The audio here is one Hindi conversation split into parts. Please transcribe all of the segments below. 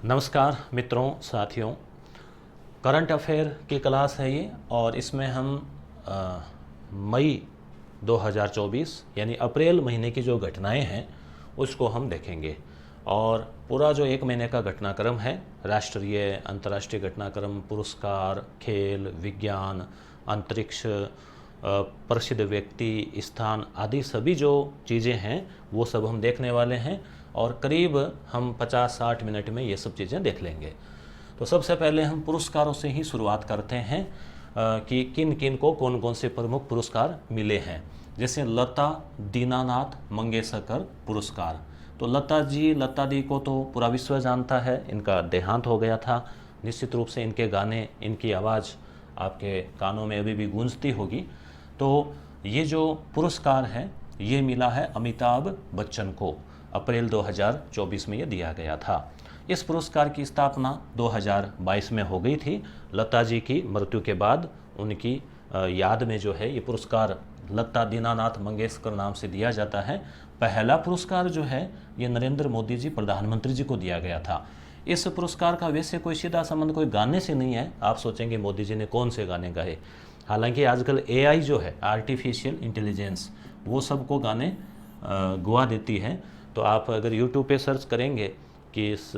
नमस्कार मित्रों, साथियों। करंट अफेयर की क्लास है ये, और इसमें हम मई 2024 यानी अप्रैल महीने की जो घटनाएं हैं उसको हम देखेंगे। और पूरा जो एक महीने का घटनाक्रम है, राष्ट्रीय अंतर्राष्ट्रीय घटनाक्रम, पुरस्कार, खेल, विज्ञान, अंतरिक्ष, प्रसिद्ध व्यक्ति, स्थान आदि सभी जो चीज़ें हैं वो सब हम देखने वाले हैं। और करीब हम 50-60 मिनट में ये सब चीज़ें देख लेंगे। तो सबसे पहले हम पुरस्कारों से ही शुरुआत करते हैं कि किन किन को कौन कौन से प्रमुख पुरस्कार मिले हैं। जैसे लता दीनानाथ मंगेशकर पुरस्कार। तो लता दी को तो पूरा विश्व जानता है, इनका देहांत हो गया था। निश्चित रूप से इनके गाने, इनकी आवाज़ आपके कानों में अभी भी गूंजती होगी। तो ये जो पुरस्कार है ये मिला है अमिताभ बच्चन को। अप्रैल 2024 में ये दिया गया था। इस पुरस्कार की स्थापना 2022 में हो गई थी। लता जी की मृत्यु के बाद उनकी याद में जो है ये पुरस्कार लता दीनानाथ मंगेशकर नाम से दिया जाता है। पहला पुरस्कार जो है ये नरेंद्र मोदी जी प्रधानमंत्री जी को दिया गया था। इस पुरस्कार का वैसे कोई सीधा संबंध कोई गाने से नहीं है। आप सोचेंगे मोदी जी ने कौन से गाने गाए। हालांकि आजकल एआई जो है, आर्टिफिशियल इंटेलिजेंस, वो सबको गाने गुआ देती है। तो आप अगर यूट्यूब पे सर्च करेंगे कि इस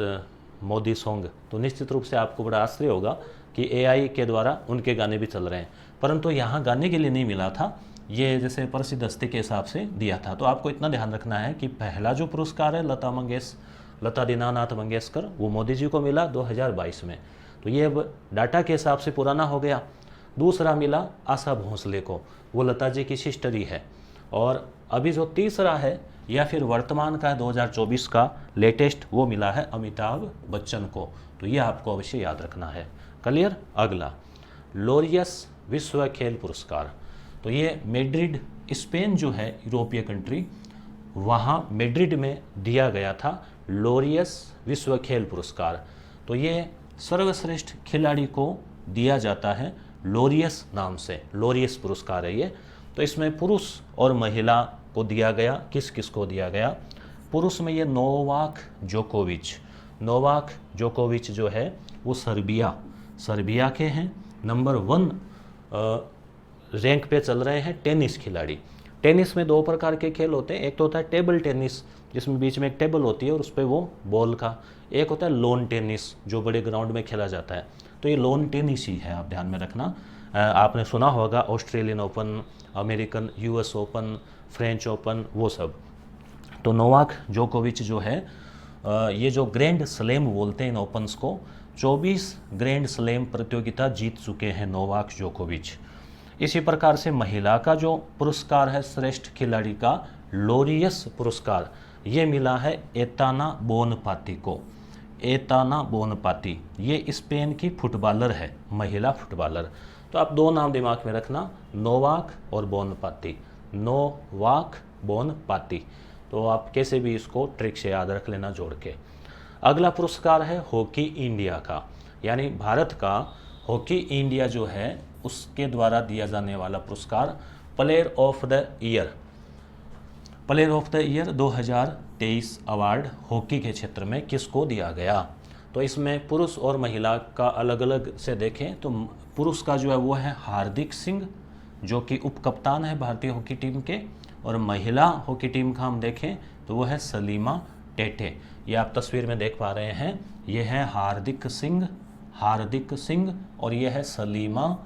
मोदी सॉन्ग, तो निश्चित रूप से आपको बड़ा आश्चर्य होगा कि एआई के द्वारा उनके गाने भी चल रहे हैं। परंतु यहाँ गाने के लिए नहीं मिला था, ये जैसे प्रसिद्ध हस्ती के हिसाब से दिया था। तो आपको इतना ध्यान रखना है कि पहला जो पुरस्कार है लता दीनानाथ मंगेशकर, वो मोदी जी को मिला 2022 में। तो ये अब डाटा के हिसाब से पुराना हो गया। दूसरा मिला आशा भोसले को, वो लता जी की सिस्टरी है। और अभी जो तीसरा है या फिर वर्तमान का 2024 का लेटेस्ट, वो मिला है अमिताभ बच्चन को। तो ये आपको अवश्य याद रखना है। क्लियर। अगला लोरियस विश्व खेल पुरस्कार। तो ये मैड्रिड, स्पेन जो है यूरोपीय कंट्री, वहाँ मैड्रिड में दिया गया था लोरियस विश्व खेल पुरस्कार। तो ये सर्वश्रेष्ठ खिलाड़ी को दिया जाता है लोरियस नाम से। लोरियस पुरस्कार है ये। तो इसमें पुरुष और महिला को दिया गया। किस किस को दिया गया? पुरुष में ये नोवाक जोकोविच जो है वो सर्बिया के हैं। नंबर 1 रैंक पे चल रहे हैं टेनिस खिलाड़ी। टेनिस में 2 प्रकार के खेल होते हैं। एक तो होता है टेबल टेनिस, जिसमें बीच में एक टेबल होती है और उस पर वो बॉल का। एक होता है लॉन टेनिस, जो बड़े ग्राउंड में खेला जाता है। तो ये लॉन टेनिस ही है, आप ध्यान में रखना। आपने सुना होगा Australian open, American, US open, French open, वो सब। तो नोवाक जोकोविच जो है, ये जो ग्रैंड स्लैम बोलते हैं इन ओपन्स को, 24 ग्रैंड स्लैम प्रतियोगिता जीत चुके हैं नोवाक जोकोविच। इसी प्रकार से महिला का जो पुरस्कार है श्रेष्ठ खिलाड़ी का, लोरियस पुरस्कार, ये मिला है एताना बोनपाती को। एताना बोनपाती ये स्पेन की फुटबॉलर है, महिला फुटबॉलर। तो आप 2 नाम दिमाग में रखना, नोवाक और बोनपाती। नोवाक बोनपाती। तो आप कैसे भी इसको ट्रिक से याद रख लेना जोड़ के। अगला पुरस्कार है हॉकी इंडिया का, यानी भारत का हॉकी इंडिया जो है उसके द्वारा दिया जाने वाला पुरस्कार player of the year. Player of the year 2023 award hockey के क्षेत्र में किसको दिया गया? तो इसमें पुरुष और महिला का अलग अलग से देखें तो पुरुष का जो है वो है हार्दिक सिंह, जो कि उप कप्तान है भारतीय हॉकी टीम के। और महिला हॉकी टीम का हम देखें तो वो है सलीमा टेटे। ये आप तस्वीर में देख पा रहे हैं, ये है हार्दिक सिंह और ये है सलीमा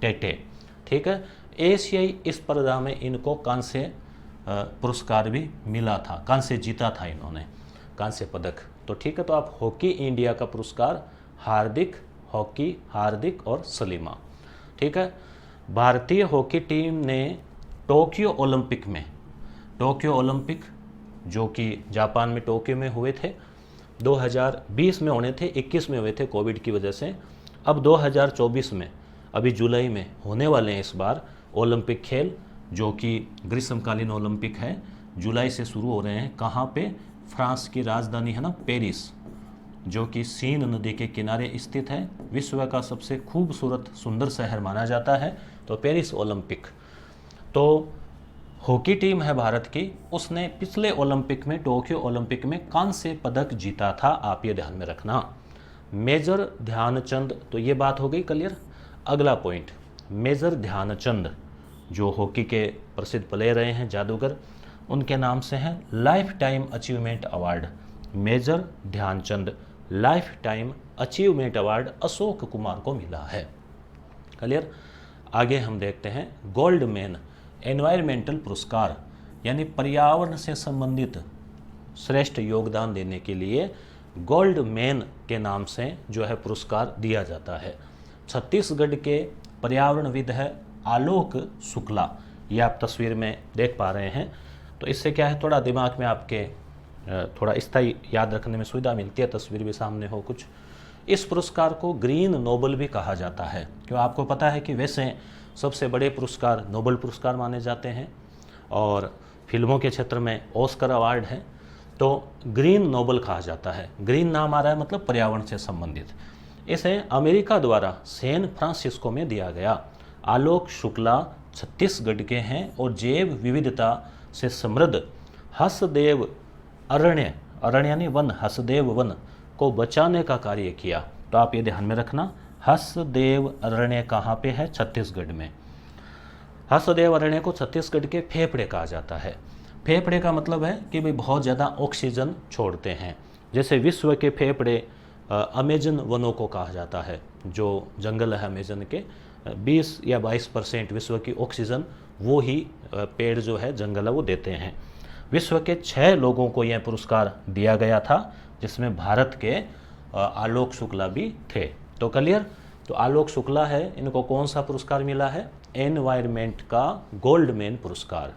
टेटे। ठीक है। एशियाई स्पर्धा में इनको कांस्य पुरस्कार भी मिला था, कांस्य जीता था इन्होंने, कांस्य पदक। तो ठीक है। तो आप हॉकी इंडिया का पुरस्कार हार्दिक और सलीमा। ठीक है। भारतीय हॉकी टीम ने टोक्यो ओलंपिक जो कि जापान में टोक्यो में हुए थे, 2020 में होने थे, 21 में हुए थे कोविड की वजह से। अब 2024 में, अभी जुलाई में होने वाले हैं इस बार ओलंपिक खेल, जो कि ग्रीष्मकालीन ओलंपिक है। जुलाई से शुरू हो रहे हैं। कहाँ पे? फ्रांस की राजधानी है ना पेरिस, जो कि सीन नदी के किनारे स्थित है। विश्व का सबसे खूबसूरत सुंदर शहर माना जाता है। तो पेरिस ओलंपिक। तो हॉकी टीम है भारत की, उसने पिछले ओलंपिक में, टोक्यो ओलंपिक में कांस्य पदक जीता था, आप ये ध्यान में रखना। मेजर ध्यानचंद, तो ये बात हो गई क्लियर। अगला पॉइंट, मेजर ध्यानचंद जो हॉकी के प्रसिद्ध प्लेयर रहे हैं, जादूगर, उनके नाम से हैं lifetime achievement award. Major Dhyan Chand lifetime achievement award Ashok Kumar को मिला है। क्लियर। आगे हम देखते हैं गोल्ड मैन एनवायरमेंटल पुरस्कार, यानी पर्यावरण से संबंधित श्रेष्ठ योगदान देने के लिए गोल्ड मैन के नाम से जो है पुरस्कार दिया जाता है। छत्तीसगढ़ के पर्यावरणविद है आलोक शुक्ला, ये आप तस्वीर में देख पा रहे हैं। तो इससे क्या है, थोड़ा दिमाग में आपके थोड़ा स्थायी याद रखने में सुविधा मिलती है, तस्वीर भी सामने हो कुछ। इस पुरस्कार को ग्रीन नोबल भी कहा जाता है, क्यों आपको पता है कि वैसे सबसे बड़े पुरस्कार नोबल पुरस्कार माने जाते हैं, और फिल्मों के क्षेत्र में ऑस्कर अवार्ड है, तो ग्रीन नोबल कहा जाता है। ग्रीन नाम आ रहा है मतलब पर्यावरण से संबंधित। इसे अमेरिका द्वारा सैन फ्रांसिस्को में दिया गया। आलोक शुक्ला छत्तीसगढ़ के हैं और जैव विविधता से समृद्ध हसदेव अरण्य, अरण्य यानी वन, हसदेव वन को बचाने का कार्य किया। तो आप ये ध्यान में रखना, हसदेव अरण्य कहाँ पे है, छत्तीसगढ़ में। हसदेव अरण्य को छत्तीसगढ़ के फेफड़े कहा जाता है। फेफड़े का मतलब है कि भाई बहुत ज़्यादा ऑक्सीजन छोड़ते हैं। जैसे विश्व के फेफड़े अमेजन वनों को कहा जाता है, जो जंगल है अमेजन के 20 या 22% विश्व की ऑक्सीजन वो ही पेड़ जो है, जंगल है, वो देते हैं। विश्व के 6 लोगों को यह पुरस्कार दिया गया था, जिसमें भारत के आलोक शुक्ला भी थे। तो क्लियर। तो आलोक शुक्ला है, इनको कौन सा पुरस्कार मिला है, एनवायरमेंट का गोल्ड मैन पुरस्कार।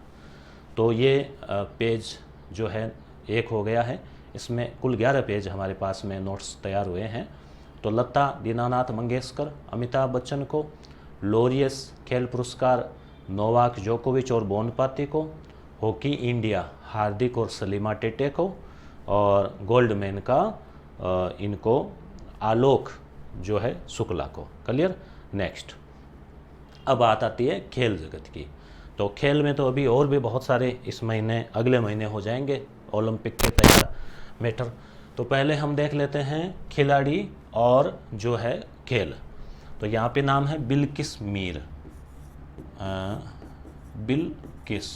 तो ये पेज जो है एक हो गया है, इसमें कुल 11 पेज हमारे पास में नोट्स तैयार हुए हैं। तो लता दीनानाथ मंगेशकर, अमिताभ बच्चन को, लोरियस खेल पुरस्कार नोवाक जोकोविच और बोनपाती को, हॉकी इंडिया हार्दिक और सलीमा टेटे को, और गोल्ड मैन का इनको आलोक जो है शुक्ला को। क्लियर। नेक्स्ट, अब बात आती है खेल जगत की। तो खेल में तो अभी और भी बहुत सारे इस महीने, अगले महीने हो जाएंगे ओलंपिक के तैयार मैटर। तो पहले हम देख लेते हैं खिलाड़ी और जो है खेल। तो यहाँ पे नाम है बिल्किस मीर, बिल्किस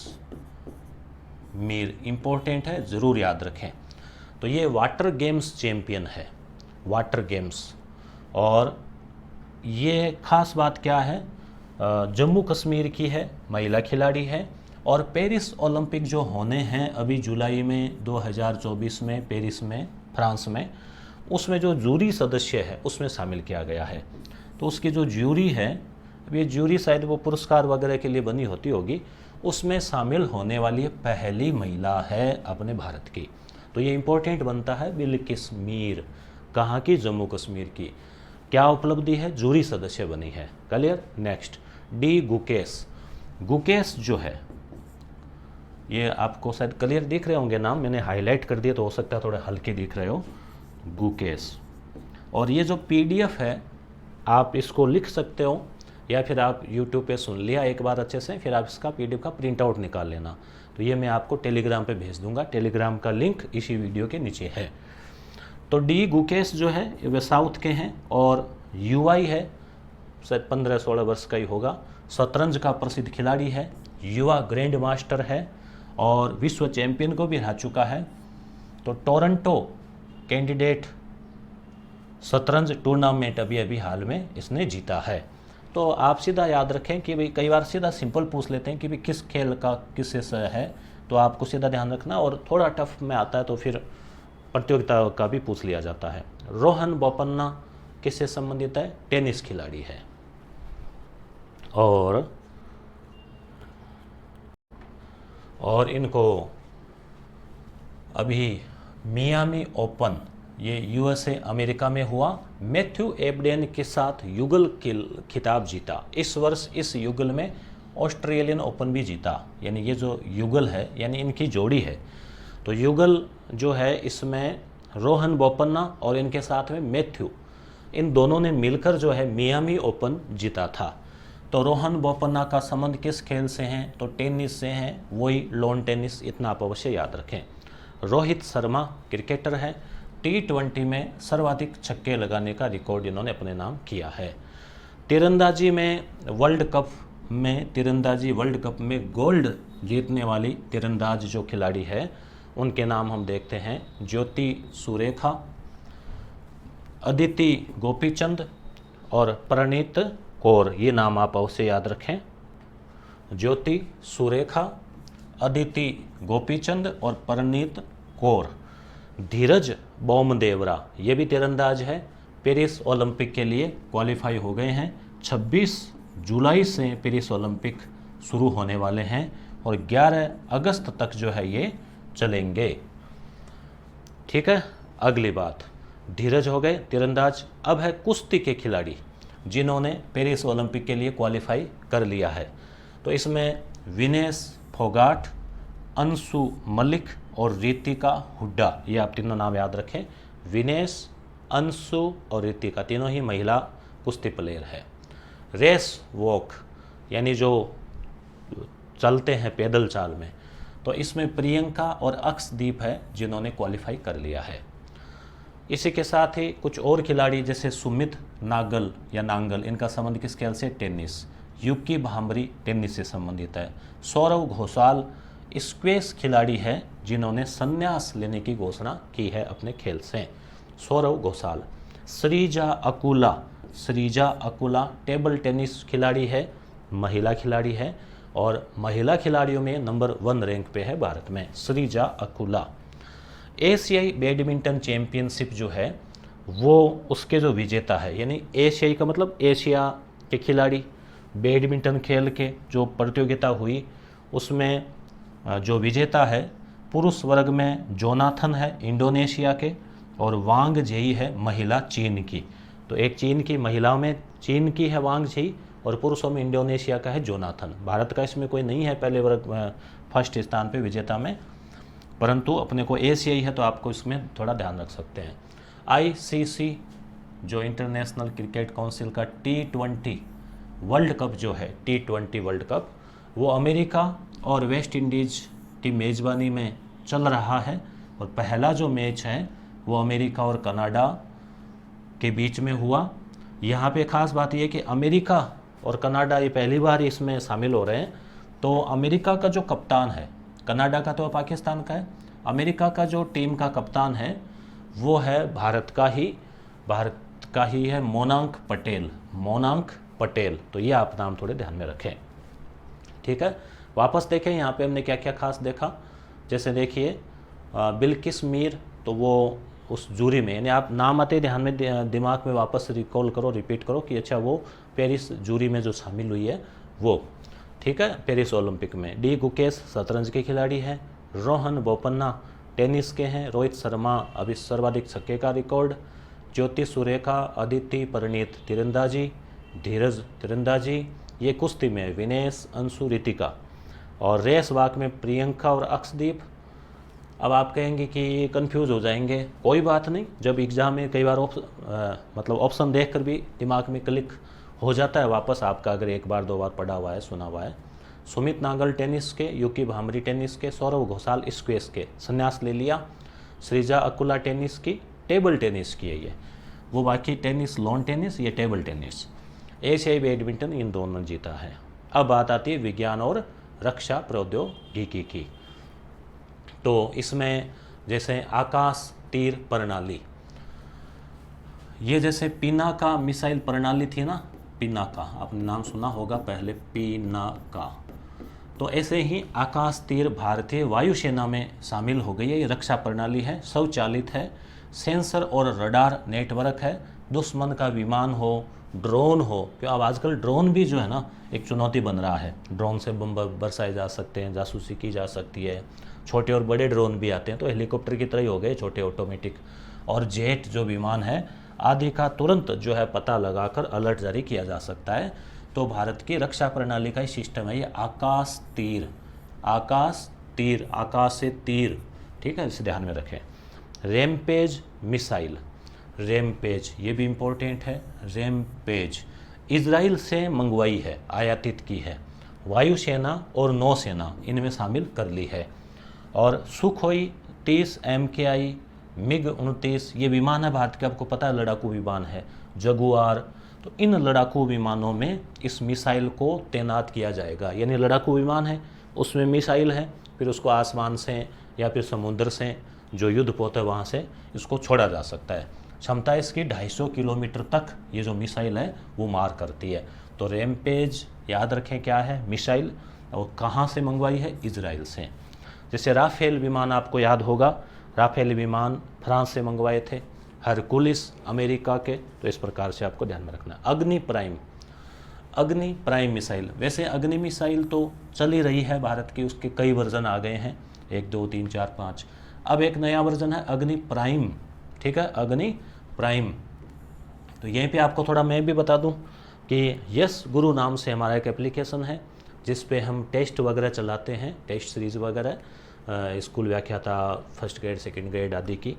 मीर इम्पोर्टेंट है, ज़रूर याद रखें। तो ये वाटर गेम्स चैम्पियन है, वाटर गेम्स। और ये खास बात क्या है, जम्मू कश्मीर की है, महिला खिलाड़ी है। और पेरिस ओलंपिक जो होने हैं अभी जुलाई में 2024 में पेरिस में, फ्रांस में, उसमें जो जूरी सदस्य है उसमें शामिल किया गया है। तो उसकी जो ज्यूरी है, ये ज्यूरी शायद वो पुरस्कार वगैरह के लिए बनी होती होगी, उसमें शामिल होने वाली पहली महिला है अपने भारत की। तो ये इम्पोर्टेंट बनता है। बिल्किस मीर कहाँ की, जम्मू कश्मीर की। क्या उपलब्धि है, जूरी सदस्य बनी है। Clear. Next, D Gukesh. Gukesh जो है, ये आपको शायद क्लियर दिख रहे होंगे नाम, मैंने हाईलाइट कर दिया तो हो सकता है थोड़े हल्के दिख रहे हो, गुकेश। और ये जो PDF है आप इसको लिख सकते हो, या फिर आप YouTube पे सुन लिया एक बार अच्छे से, फिर आप इसका PDF का प्रिंट आउट निकाल लेना। तो ये मैं आपको टेलीग्राम पे भेज दूंगा, टेलीग्राम का लिंक इसी वीडियो के नीचे है। तो डी गुकेश जो है वे साउथ के हैं और UI है, शायद 15-16 वर्ष का ही होगा। शतरंज का प्रसिद्ध खिलाड़ी है, युवा ग्रैंड मास्टर है और विश्व चैंपियन को भी हरा चुका है। तो टोरंटो कैंडिडेट शतरंज टूर्नामेंट अभी अभी हाल में इसने जीता है। तो आप सीधा याद रखें कि भाई कई बार सीधा सिंपल पूछ लेते हैं कि भाई किस खेल का किस से है, तो आपको सीधा ध्यान रखना। और थोड़ा टफ में आता है तो फिर प्रतियोगिता का भी पूछ लिया जाता है। रोहन बोपन्ना किससे संबंधित है, टेनिस खिलाड़ी है। और इनको अभी मियामी ओपन, ये USA अमेरिका में हुआ, मैथ्यू एबडेन के साथ युगल खिताब जीता। इस वर्ष इस युगल में ऑस्ट्रेलियन ओपन भी जीता। यानी ये जो युगल है यानी इनकी जोड़ी है। तो युगल जो है इसमें रोहन बोपन्ना और इनके साथ में मैथ्यू, इन दोनों ने मिलकर जो है मियामी ओपन जीता था। तो रोहन बोपन्ना का संबंध किस खेल से है? तो टेनिस से है, वही लॉन टेनिस, इतना आप अवश्य याद रखें। रोहित शर्मा क्रिकेटर है, T20 में सर्वाधिक छक्के लगाने का रिकॉर्ड इन्होंने अपने नाम किया है। तीरंदाजी में वर्ल्ड कप में गोल्ड जीतने वाली तीरंदाज जो खिलाड़ी है उनके नाम हम देखते हैं। ज्योति सुरेखा, अदिति गोपीचंद और प्रणीत कौर, ये नाम आप अवश्य याद रखें। ज्योति सुरेखा, अदिति गोपीचंद और प्रणीत कौर। धीरज बोमदेवरा, ये भी तीरंदाज है, पेरिस ओलंपिक के लिए क्वालिफाई हो गए हैं। 26 जुलाई से पेरिस ओलंपिक शुरू होने वाले हैं और 11 अगस्त तक जो है ये चलेंगे। ठीक है, अगली बात, धीरज हो गए तीरंदाज। अब है कुश्ती के खिलाड़ी जिन्होंने पेरिस ओलंपिक के लिए क्वालिफाई कर लिया है। तो इसमें विनेश फोगाट, अंशु मलिक और रितिका हुड्डा, ये आप तीनों नाम याद रखें। विनेश, अंशु और रितिका तीनों ही महिला कुश्ती प्लेयर है। रेस वॉक यानी जो चलते हैं पैदल चाल में, तो इसमें प्रियंका और अक्षदीप है जिन्होंने क्वालिफाई कर लिया है। इसी के साथ ही कुछ और खिलाड़ी जैसे सुमित नागल या नांगल, इनका संबंध किस खेल से? टेनिस। युकी भांबरी टेनिस से संबंधित है। सौरव घोषाल स्क्वैश खिलाड़ी है जिन्होंने संन्यास लेने की घोषणा की है अपने खेल से। सौरव घोषाल। श्रीजा अकुला टेबल टेनिस खिलाड़ी है, महिला खिलाड़ी है और महिला खिलाड़ियों में नंबर 1 रैंक पे है भारत में श्रीजा अकुला। एशियाई बैडमिंटन चैंपियनशिप जो है वो उसके जो विजेता है, यानी एशियाई का मतलब एशिया के खिलाड़ी, बैडमिंटन खेल के जो प्रतियोगिता हुई उसमें जो विजेता है पुरुष वर्ग में जोनाथन है इंडोनेशिया के और वांग झेई है महिला चीन की। तो एक चीन की, महिलाओं में चीन की है वांग झेई और पुरुषों में इंडोनेशिया का है जोनाथन। भारत का इसमें कोई नहीं है पहले वर्ग फर्स्ट स्थान पे विजेता में, परंतु अपने को एशियाई है तो आपको इसमें थोड़ा ध्यान रख सकते हैं। ICC जो इंटरनेशनल क्रिकेट काउंसिल का T20 वर्ल्ड कप जो है, T20 वर्ल्ड कप, वो अमेरिका और वेस्ट इंडीज़ की मेज़बानी में चल रहा है और पहला जो मैच है वो अमेरिका और कनाडा के बीच में हुआ। यहाँ पे ख़ास बात यह कि अमेरिका और कनाडा ये पहली बार इसमें शामिल हो रहे हैं। तो अमेरिका का जो कप्तान है, कनाडा का तो पाकिस्तान का है, अमेरिका का जो टीम का कप्तान है वो है भारत का ही है मोनांक पटेल। तो ये आप नाम थोड़े ध्यान में रखें। ठीक है, वापस देखें यहाँ पे हमने क्या क्या खास देखा। जैसे देखिए बिल्किस मीर, तो वो उस जूरी में, यानी आप नाम आते ध्यान में दिमाग में वापस रिकॉल करो, रिपीट करो कि अच्छा वो पेरिस जूरी में जो शामिल हुई है वो। ठीक है, पेरिस ओलंपिक में। डी गुकेश शतरंज के खिलाड़ी हैं। रोहन बोपन्ना टेनिस के हैं। रोहित शर्मा अभी सर्वाधिक छक्के का रिकॉर्ड। ज्योति सुरेखा, अदिति, परिणीत तीरंदाजी, धीरज तीरंदाजी। ये कुश्ती में विनेश, अंशु, रितिका। और रेस वाक में प्रियंका और अक्षदीप। अब आप कहेंगे कि ये कन्फ्यूज़ हो जाएंगे, कोई बात नहीं, जब एग्ज़ाम में कई बार ऑप्शन देखकर भी दिमाग में क्लिक हो जाता है वापस आपका, अगर एक बार दो बार पढ़ा हुआ है, सुना हुआ है। सुमित नागल टेनिस के, युकी भांबरी टेनिस के, सौरव घोषाल स्क्वैश के, संन्यास ले लिया। श्रीजा अकुला टेनिस की, टेबल टेनिस की है ये, वो बाकी टेनिस लॉन टेनिस, ये टेबल टेनिस। एशियाई बैडमिंटन इन दोनों जीता है। अब बात आती है विज्ञान और रक्षा प्रौद्योगिकी की। तो इसमें जैसे आकाश तीर प्रणाली, ये जैसे पिनाका मिसाइल प्रणाली थी ना, पिनाका आपने नाम सुना होगा पहले, पिनाका। तो ऐसे ही आकाश तीर भारतीय वायुसेना में शामिल हो गई है। ये रक्षा प्रणाली है, स्वचालित है, सेंसर और रडार नेटवर्क है। दुश्मन का विमान हो, ड्रोन हो, क्योंकि अब आजकल ड्रोन भी जो है ना एक चुनौती बन रहा है। ड्रोन से बम बरसाए जा सकते हैं, जासूसी की जा सकती है। छोटे और बड़े ड्रोन भी आते हैं, तो हेलीकॉप्टर की तरह ही हो गए छोटे ऑटोमेटिक। और जेट जो विमान है आदि का तुरंत जो है पता लगाकर अलर्ट जारी किया जा सकता है। तो भारत की रक्षा प्रणाली का ही सिस्टम है ये आकाश तीर, आकाश से तीर। ठीक है, इसे ध्यान में रखें। रैमपेज मिसाइल, रैमपेज ये भी इम्पोर्टेंट है। रैमपेज इजराइल से मंगवाई है, आयातित की है। वायुसेना और नौसेना इनमें शामिल कर ली है। और सुखोई 30 MKI, MiG-29 ये विमान है भारत के, आपको पता है लड़ाकू विमान है, जगुआर। तो इन लड़ाकू विमानों में इस मिसाइल को तैनात किया जाएगा। यानी लड़ाकू विमान है, उसमें मिसाइल है, फिर उसको आसमान से या फिर समुद्र से जो युद्धपोत है वहाँ से इसको छोड़ा जा सकता है। क्षमता इसकी 250 किलोमीटर तक ये जो मिसाइल है वो मार करती है। तो रैमपेज याद रखें क्या है, मिसाइल, और कहाँ से मंगवाई है, इजराइल से। जैसे राफेल विमान आपको याद होगा, राफेल विमान फ्रांस से मंगवाए थे, हरकुलिस अमेरिका के। तो इस प्रकार से आपको ध्यान में रखना। अग्नि प्राइम मिसाइल, वैसे अग्नि मिसाइल तो चल ही रही है भारत की, उसके कई वर्जन आ गए हैं, 1 2 3 4 5। अब एक नया वर्जन है अग्नि प्राइम, ठीक है, अग्नि प्राइम। तो यहीं पे आपको थोड़ा मैं भी बता दूं कि यस गुरु नाम से हमारा एक एप्लीकेशन है जिस पे हम टेस्ट वगैरह चलाते हैं, टेस्ट सीरीज़ वगैरह, स्कूल व्याख्याता, फर्स्ट ग्रेड, सेकंड ग्रेड आदि की।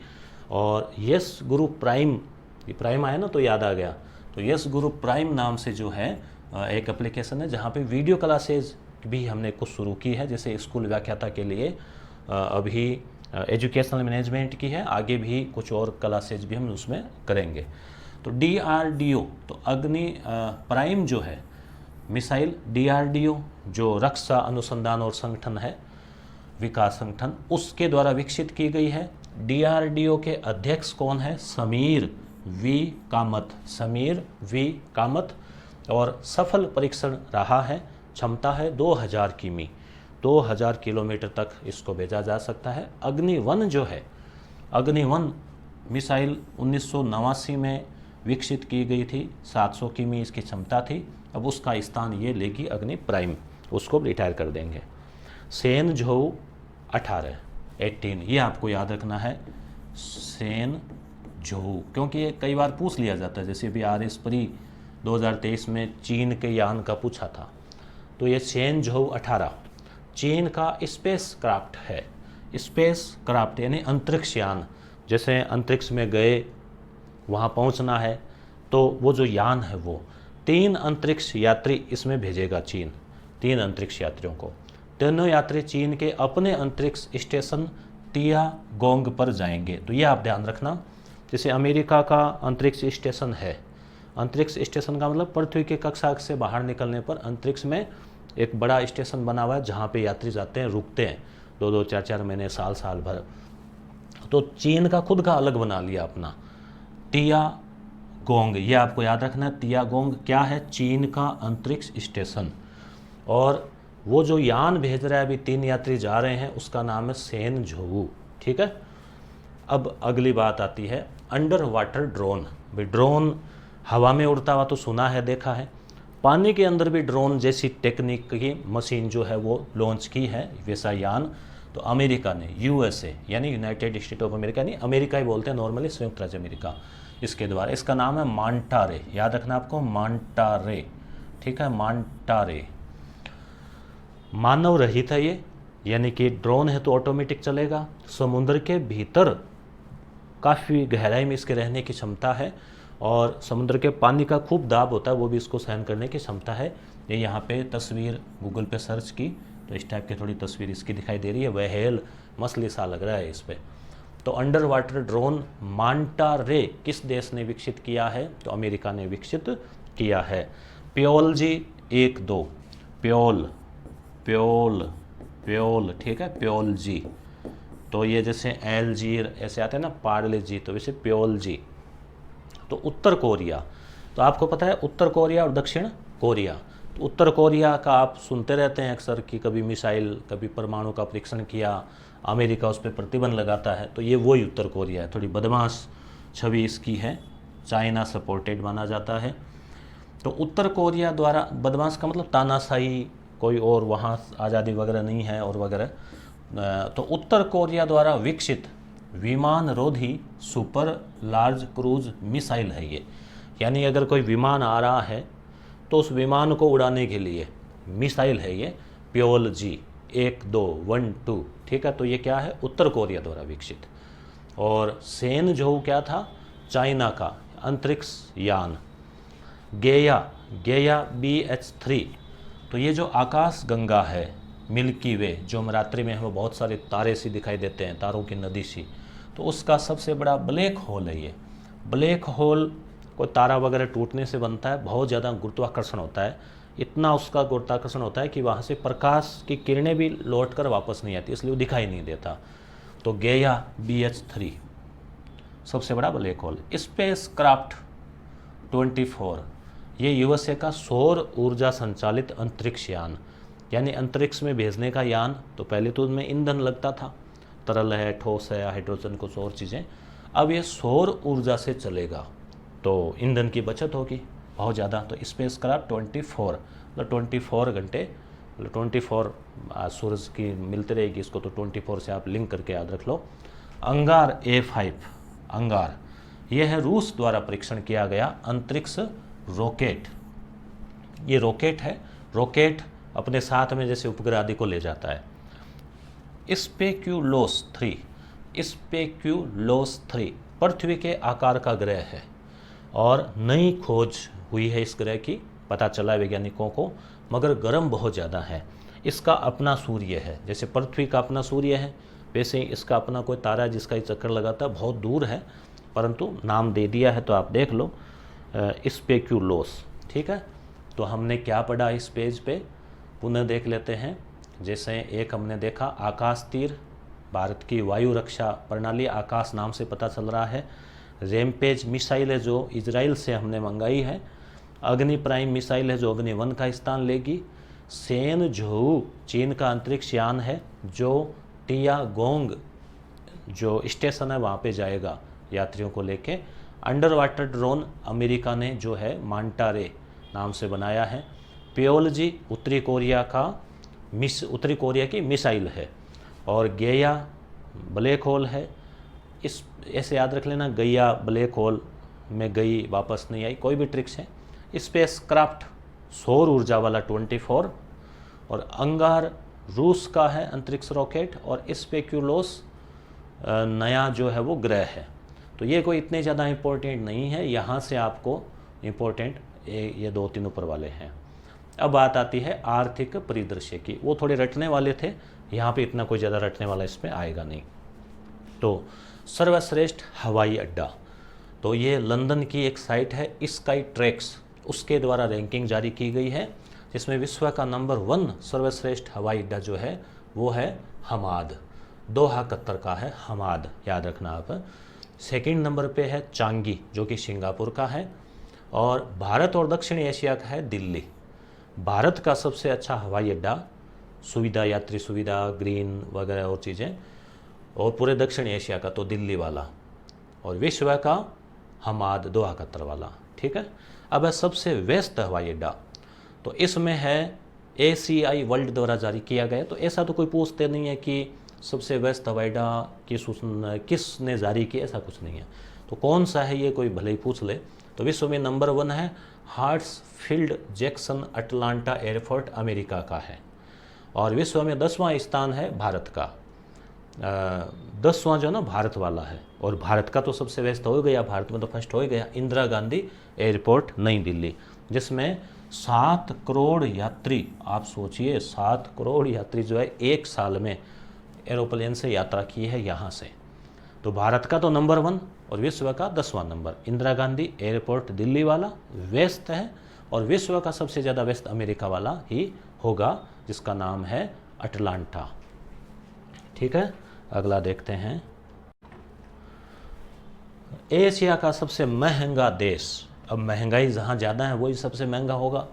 और यस गुरु प्राइम, ये प्राइम आया ना तो याद आ गया, तो यस गुरु प्राइम नाम से जो है एक एप्लीकेशन है जहाँ पे वीडियो क्लासेज भी हमने कुछ शुरू की है। जैसे स्कूल व्याख्याता के लिए अभी एजुकेशनल मैनेजमेंट की है, आगे भी कुछ और क्लासेज भी हम उसमें करेंगे। तो DRDO, तो अग्नि प्राइम जो है मिसाइल, DRDO जो रक्षा अनुसंधान और संगठन है, विकास संगठन, उसके द्वारा विकसित की गई है। DRDO के अध्यक्ष कौन है, समीर V कामत, समीर V कामत। और सफल परीक्षण रहा है। क्षमता है 2000 किमी, 2000 किलोमीटर तक इसको भेजा जा सकता है। अग्नि-1 जो है, अग्नि-1 मिसाइल 1989 में विकसित की गई थी, 700 किमी इसकी क्षमता थी। अब उसका स्थान ये लेगी अग्नि प्राइम, उसको रिटायर कर देंगे। सेनझोउ 18, ये आपको याद रखना है, सेनझोउ, क्योंकि ये कई बार पूछ लिया जाता है। जैसे भी RS प्री 2023 में चीन के यान का पूछा था। तो ये सेनझोउ 18 चीन का स्पेस क्राफ्ट है। स्पेस क्राफ्ट यानी अंतरिक्ष यान, जैसे अंतरिक्ष में गए, वहाँ पहुँचना है, तो वो जो यान है वो 3 अंतरिक्ष यात्री इसमें भेजेगा चीन, 3 अंतरिक्ष यात्रियों को। तीनों यात्री चीन के अपने अंतरिक्ष स्टेशन तियागोंग पर जाएंगे। तो ये आप ध्यान रखना, जैसे अमेरिका का अंतरिक्ष स्टेशन है, अंतरिक्ष स्टेशन का मतलब पृथ्वी के कक्षा से बाहर निकलने पर अंतरिक्ष में एक बड़ा स्टेशन बना हुआ है जहाँ पे यात्री जाते हैं, रुकते हैं 2-2 4-4 महीने, साल भर। तो चीन का खुद का अलग बना लिया अपना, तियागोंग, ये आपको याद रखना है। तियागोंग क्या है, चीन का अंतरिक्ष स्टेशन। और वो जो यान भेज रहा है, अभी 3 यात्री जा रहे हैं, उसका नाम है सेनझोउ, ठीक है। अब अगली बात आती है अंडर वाटर ड्रोन। भाई ड्रोन हवा में उड़ता हुआ तो सुना है, देखा है, पानी के अंदर भी ड्रोन जैसी टेक्निक की मशीन जो है वो लॉन्च की है, वैसा यान। तो अमेरिका ने, USA यानी यूनाइटेड स्टेट ऑफ अमेरिका, नहीं अमेरिका ही बोलते हैं नॉर्मली, संयुक्त राज्य अमेरिका, इसके द्वारा, इसका नाम है मांटा-रे, याद रखना आपको, मांटा-रे, ठीक है, मांटा-रे। मानव रहित है ये, यानी कि ड्रोन है तो ऑटोमेटिक चलेगा। समुद्र के भीतर काफ़ी गहराई में इसके रहने की क्षमता है, और समुद्र के पानी का खूब दाब होता है, वो भी इसको सहन करने की क्षमता है। ये यहाँ पे तस्वीर गूगल पे सर्च की तो इस टाइप की थोड़ी तस्वीर इसकी दिखाई दे रही है, व्हेल मछली सा लग रहा है इस पर। तो अंडर वाटर ड्रोन मांटा-रे किस देश ने विकसित किया है, तो अमेरिका ने विकसित किया है। प्योलजी 1-2, प्योल, ठीक है, प्योलजी। तो ये जैसे LG ऐसे आते हैं ना, पार्ले जी, तो वैसे प्योलजी। तो उत्तर कोरिया, तो आपको पता है उत्तर कोरिया और दक्षिण कोरिया। तो उत्तर कोरिया का आप सुनते रहते हैं अक्सर कि कभी मिसाइल, कभी परमाणु का परीक्षण किया, अमेरिका उस पर प्रतिबंध लगाता है। तो ये वही उत्तर कोरिया है, थोड़ी बदमाश छवि इसकी है, चाइना सपोर्टेड माना जाता है। तो उत्तर कोरिया द्वारा, बदमाश का मतलब तानाशाही, कोई और वहाँ आज़ादी वगैरह नहीं है और वगैरह। तो उत्तर कोरिया द्वारा विकसित विमान रोधी सुपर लार्ज क्रूज मिसाइल है ये। यानी अगर कोई विमान आ रहा है तो उस विमान को उड़ाने के लिए मिसाइल है ये, प्योलजी 1-2, ठीक है। तो ये क्या है, उत्तर कोरिया द्वारा विकसित। और सेनझोउ क्या था, चाइना का अंतरिक्ष यान। गेया, गेया BH3, तो ये जो आकाश गंगा है, मिल्की वे, जो रात्रि में हमें बहुत सारे तारे सी दिखाई देते हैं, तारों की नदी सी, तो उसका सबसे बड़ा ब्लैक होल है ये। ब्लैक होल कोई तारा वगैरह टूटने से बनता है, बहुत ज़्यादा गुरुत्वाकर्षण होता है, इतना उसका गुरुत्वाकर्षण होता है कि वहाँ से प्रकाश की किरणें भी लौट कर वापस नहीं आती, इसलिए वो दिखाई नहीं देता। तो गेया BH3 सबसे बड़ा ब्लैक होल। स्पेस क्राफ्ट 24, ये USA का सौर ऊर्जा संचालित अंतरिक्ष यान, यानी अंतरिक्ष में भेजने का यान। तो पहले तो उनमें ईंधन लगता था, तरल है, ठोस है, हाइड्रोजन, कुछ और चीज़ें। अब ये सौर ऊर्जा से चलेगा तो ईंधन की बचत होगी बहुत ज़्यादा। तो स्पेस क्राफ्ट 24, मतलब 24 घंटे, मतलब 24 सूरज की मिलती रहेगी इसको, तो 24 से आप लिंक करके याद रख लो। अंगार A5, अंगार ये है रूस द्वारा परीक्षण किया गया अंतरिक्ष रॉकेट। ये रॉकेट है, रॉकेट अपने साथ में जैसे उपग्रह आदि को ले जाता है। स्पेक्यूलोस 3, स्पेक्यूलोस 3 पृथ्वी के आकार का ग्रह है और नई खोज हुई है इस ग्रह की, पता चला है वैज्ञानिकों को, मगर गर्म बहुत ज़्यादा है। इसका अपना सूर्य है, जैसे पृथ्वी का अपना सूर्य है वैसे ही इसका अपना कोई तारा है जिसका ये चक्कर लगाता है, बहुत दूर है, परंतु नाम दे दिया है तो आप देख लो, स्पेक्यूलोस। ठीक है, तो हमने क्या पढ़ा इस पेज पे, पुनः देख लेते हैं। जैसे एक हमने देखा आकाश तीर, भारत की वायु रक्षा प्रणाली आकाश नाम से पता चल रहा है। रेमपेज मिसाइल है जो इजराइल से हमने मंगाई है। अग्नि प्राइम मिसाइल है जो अग्नि 1 का स्थान लेगी। सेन झोऊ चीन का अंतरिक्ष यान है जो टियागोंग जो स्टेशन है वहाँ पे जाएगा यात्रियों को लेके। अंडर वाटर ड्रोन अमेरिका ने जो है मांटारे नाम से बनाया है। पियोलजी उत्तरी कोरिया की मिसाइल है। और गेया ब्लैक होल है। इस ऐसे याद रख लेना, गैया ब्लैक होल में गई वापस नहीं आई, कोई भी ट्रिक्स है। स्पेस क्राफ्ट सौर ऊर्जा वाला 24, और अंगार रूस का है अंतरिक्ष रॉकेट, और स्पेक्यूलोस नया जो है वो ग्रह है। तो ये कोई इतने ज़्यादा इम्पोर्टेंट नहीं है, यहाँ से आपको इम्पोर्टेंट ये 2-3 ऊपर वाले हैं। अब बात आती है आर्थिक परिदृश्य की, वो थोड़े रटने वाले थे, यहाँ पे इतना कोई ज़्यादा रटने वाला इसमें आएगा नहीं। तो सर्वश्रेष्ठ हवाई अड्डा, तो ये लंदन की एक साइट है स्काई ट्रैक्स, उसके द्वारा रैंकिंग जारी की गई है, जिसमें विश्व का नंबर 1 सर्वश्रेष्ठ हवाई अड्डा जो है वो है हमाद, दोहा कतर का है हमाद, याद रखना आप। सेकंड नंबर पे है चांगी जो कि सिंगापुर का है, और भारत और दक्षिण एशिया का है दिल्ली। भारत का सबसे अच्छा हवाई अड्डा, सुविधा, यात्री सुविधा, ग्रीन वगैरह और चीज़ें, और पूरे दक्षिण एशिया का तो दिल्ली वाला, और विश्व का हमाद दोहा कतर वाला। ठीक है, अब है सबसे व्यस्त हवाई अड्डा, तो इसमें है ACI वर्ल्ड द्वारा जारी किया गया। तो ऐसा तो कोई पूछते नहीं है कि सबसे व्यस्त हवाई अड्डा किसने जारी किया, ऐसा कुछ नहीं है। तो कौन सा है ये कोई भले ही पूछ ले। तो विश्व में नंबर 1 है हार्ट्सफील्ड जैक्सन अटलांटा एयरपोर्ट, अमेरिका का है। और विश्व में 10वां स्थान है भारत का, 10वां जो ना भारत वाला है, और भारत का तो सबसे व्यस्त हो गया, भारत में तो फर्स्ट हो गया, इंदिरा गांधी एयरपोर्ट नई दिल्ली, जिसमें 7 करोड़ यात्री, आप सोचिए 7 करोड़ यात्री जो है एक साल में एरोप्लेन से यात्रा की है यहाँ से। तो भारत का तो नंबर 1 और विश्व का 10वां नंबर इंदिरा गांधी एयरपोर्ट दिल्ली वाला व्यस्त है, और विश्व का सबसे ज़्यादा व्यस्त अमेरिका वाला ही होगा जिसका नाम है अटलांटा। ठीक है, अगला देखते हैं। एशिया का सबसे महंगा देश, अब महंगाई जहाँ ज़्यादा है वही सबसे महंगा होगा,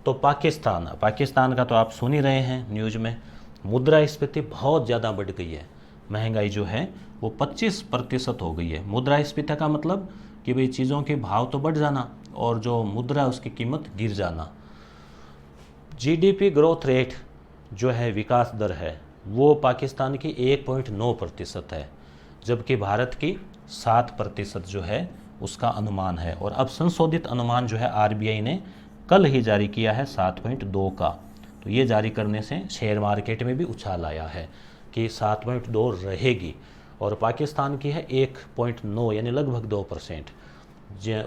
तो पाकिस्तान। पाकिस्तान का तो आप सुन ही रहे हैं न्यूज़ में, मुद्रास्फीति बहुत ज़्यादा बढ़ गई है, महंगाई जो है वो 25% हो गई है। मुद्रास्फीति का मतलब कि भाई चीज़ों के भाव तो बढ़ जाना और जो मुद्रा उसकी कीमत गिर जाना। GDP ग्रोथ रेट जो है, विकास दर है, वो पाकिस्तान की 1.9% है, जबकि भारत की 7% जो है उसका अनुमान है। और अब संशोधित अनुमान जो है RBI ने कल ही जारी किया है 7.2 का। तो ये जारी करने से शेयर मार्केट में भी उछाल आया है कि 7.2 रहेगी, और पाकिस्तान की है 1.9 यानी लगभग 2%।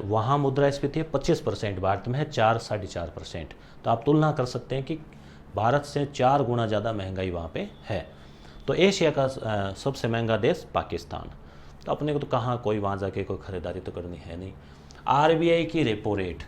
वहाँ मुद्रास्फीति 25%, भारत में है 4-4.5%। तो आप तुलना कर सकते हैं कि भारत से 4 गुना ज़्यादा महंगाई वहाँ पे है। तो एशिया का सबसे महंगा देश पाकिस्तान। तो अपने को तो कहाँ कोई वहाँ जाके कोई ख़रीदारी तो करनी है नहीं। आरबीआई की रेपो रेट,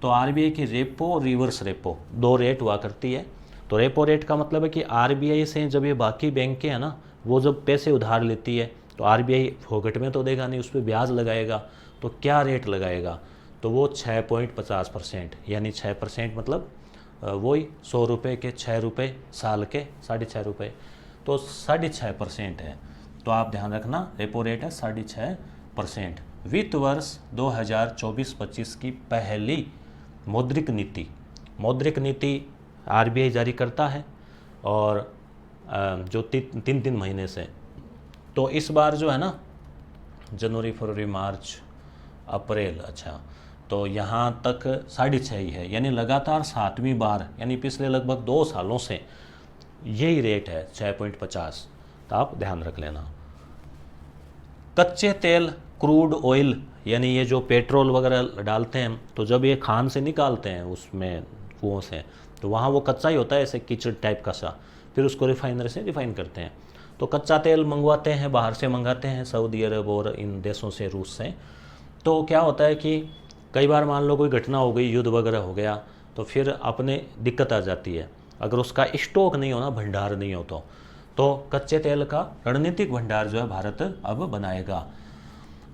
तो आरबीआई की रेपो रिवर्स रेपो 2 रेट हुआ करती है। तो रेपो रेट का मतलब है कि आरबीआई से जब ये बाकी बैंकें हैं ना, वो जब पैसे उधार लेती है तो आरबीआई फोकट में तो देगा नहीं, उस पर ब्याज लगाएगा। तो क्या रेट लगाएगा, तो वो 6.50%, यानी 6% मतलब वही 100 रुपये के 6 रुपये, साल के 6.5 रुपये, तो 6.5% है। तो आप ध्यान रखना रेपो रेट है 6.5%। वित्त वर्ष 2024-25 की पहली मौद्रिक नीति आरबीआई जारी करता है, और जो 3 महीने से। तो इस बार जो है ना, जनवरी, फरवरी, मार्च, अप्रैल, अच्छा, तो यहाँ तक 6.5 ही है, यानी लगातार 7वीं बार, यानी पिछले लगभग 2 सालों से यही रेट है 6.50। तो आप ध्यान रख लेना। कच्चे तेल, क्रूड ऑयल, यानी ये जो पेट्रोल वगैरह डालते हैं, तो जब ये खान से निकालते हैं उसमें कुओं से, तो वहाँ वो कच्चा ही होता है, ऐसे कीचड़ टाइप का सा, फिर उसको रिफाइनरी से रिफाइन करते हैं। तो कच्चा तेल मंगवाते हैं, बाहर से मंगाते हैं, सऊदी अरब और इन देशों से, रूस से। तो क्या होता है कि कई बार मान लो कोई घटना हो गई, युद्ध वगैरह हो गया, तो फिर अपने दिक्कत आ जाती है अगर उसका स्टॉक नहीं हो ना, भंडार नहीं हो तो कच्चे तेल का रणनीतिक भंडार जो है भारत अब बनाएगा।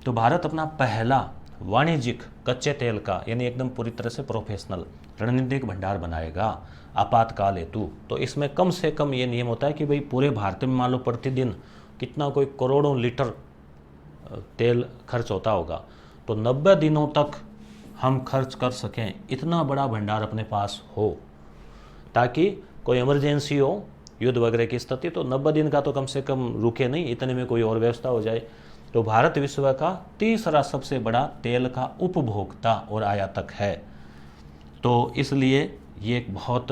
तो भारत अपना पहला वाणिज्यिक कच्चे तेल का, यानी एकदम पूरी तरह से प्रोफेशनल रणनीतिक भंडार बनाएगा आपातकाल हेतु। तो इसमें कम से कम ये नियम होता है कि भाई पूरे भारत में मान लो प्रतिदिन कितना, कोई करोड़ों लीटर तेल खर्च होता होगा, तो 90 दिनों तक हम खर्च कर सकें, इतना बड़ा भंडार अपने पास हो, ताकि कोई इमरजेंसी हो, युद्ध वगैरह की स्थिति, तो 90 दिन का तो कम से कम रुके नहीं, इतने में कोई और व्यवस्था हो जाए। तो भारत विश्व का तीसरा सबसे बड़ा तेल का उपभोक्ता और आयातक है। तो इसलिए ये एक बहुत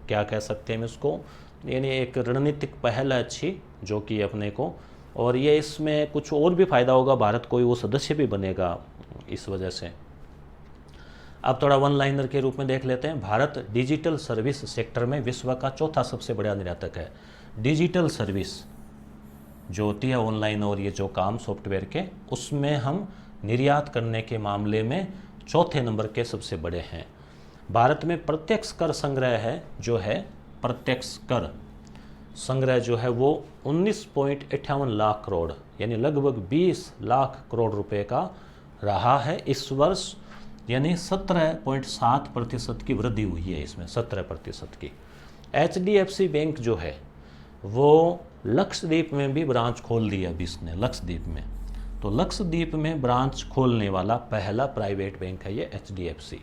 क्या कह सकते हैं इसको, यानी एक रणनीतिक पहल है अच्छी, जो कि अपने को, और ये इसमें कुछ और भी फ़ायदा होगा, भारत कोई वो सदस्य भी बनेगा इस वजह से। अब थोड़ा वन लाइनर के रूप में देख लेते हैं। भारत डिजिटल सर्विस सेक्टर में विश्व का चौथा सबसे बड़ा निर्यातक है। डिजिटल सर्विस जो होती है ऑनलाइन और ये जो काम सॉफ्टवेयर के, उसमें हम निर्यात करने के मामले में चौथे नंबर के सबसे बड़े हैं। भारत में प्रत्यक्ष कर संग्रह है जो है, प्रत्यक्ष कर संग्रह जो है वो 19.58 लाख करोड़, यानी लगभग 20 लाख करोड़ रुपए का रहा है इस वर्ष, यानी 17.7% की वृद्धि हुई है इसमें, 17% की। HDFC बैंक जो है वो लक्षद्वीप में भी ब्रांच खोल दी है अभी इसने, लक्षद्वीप में। तो लक्षद्वीप में ब्रांच खोलने वाला पहला प्राइवेट बैंक है ये HDFC।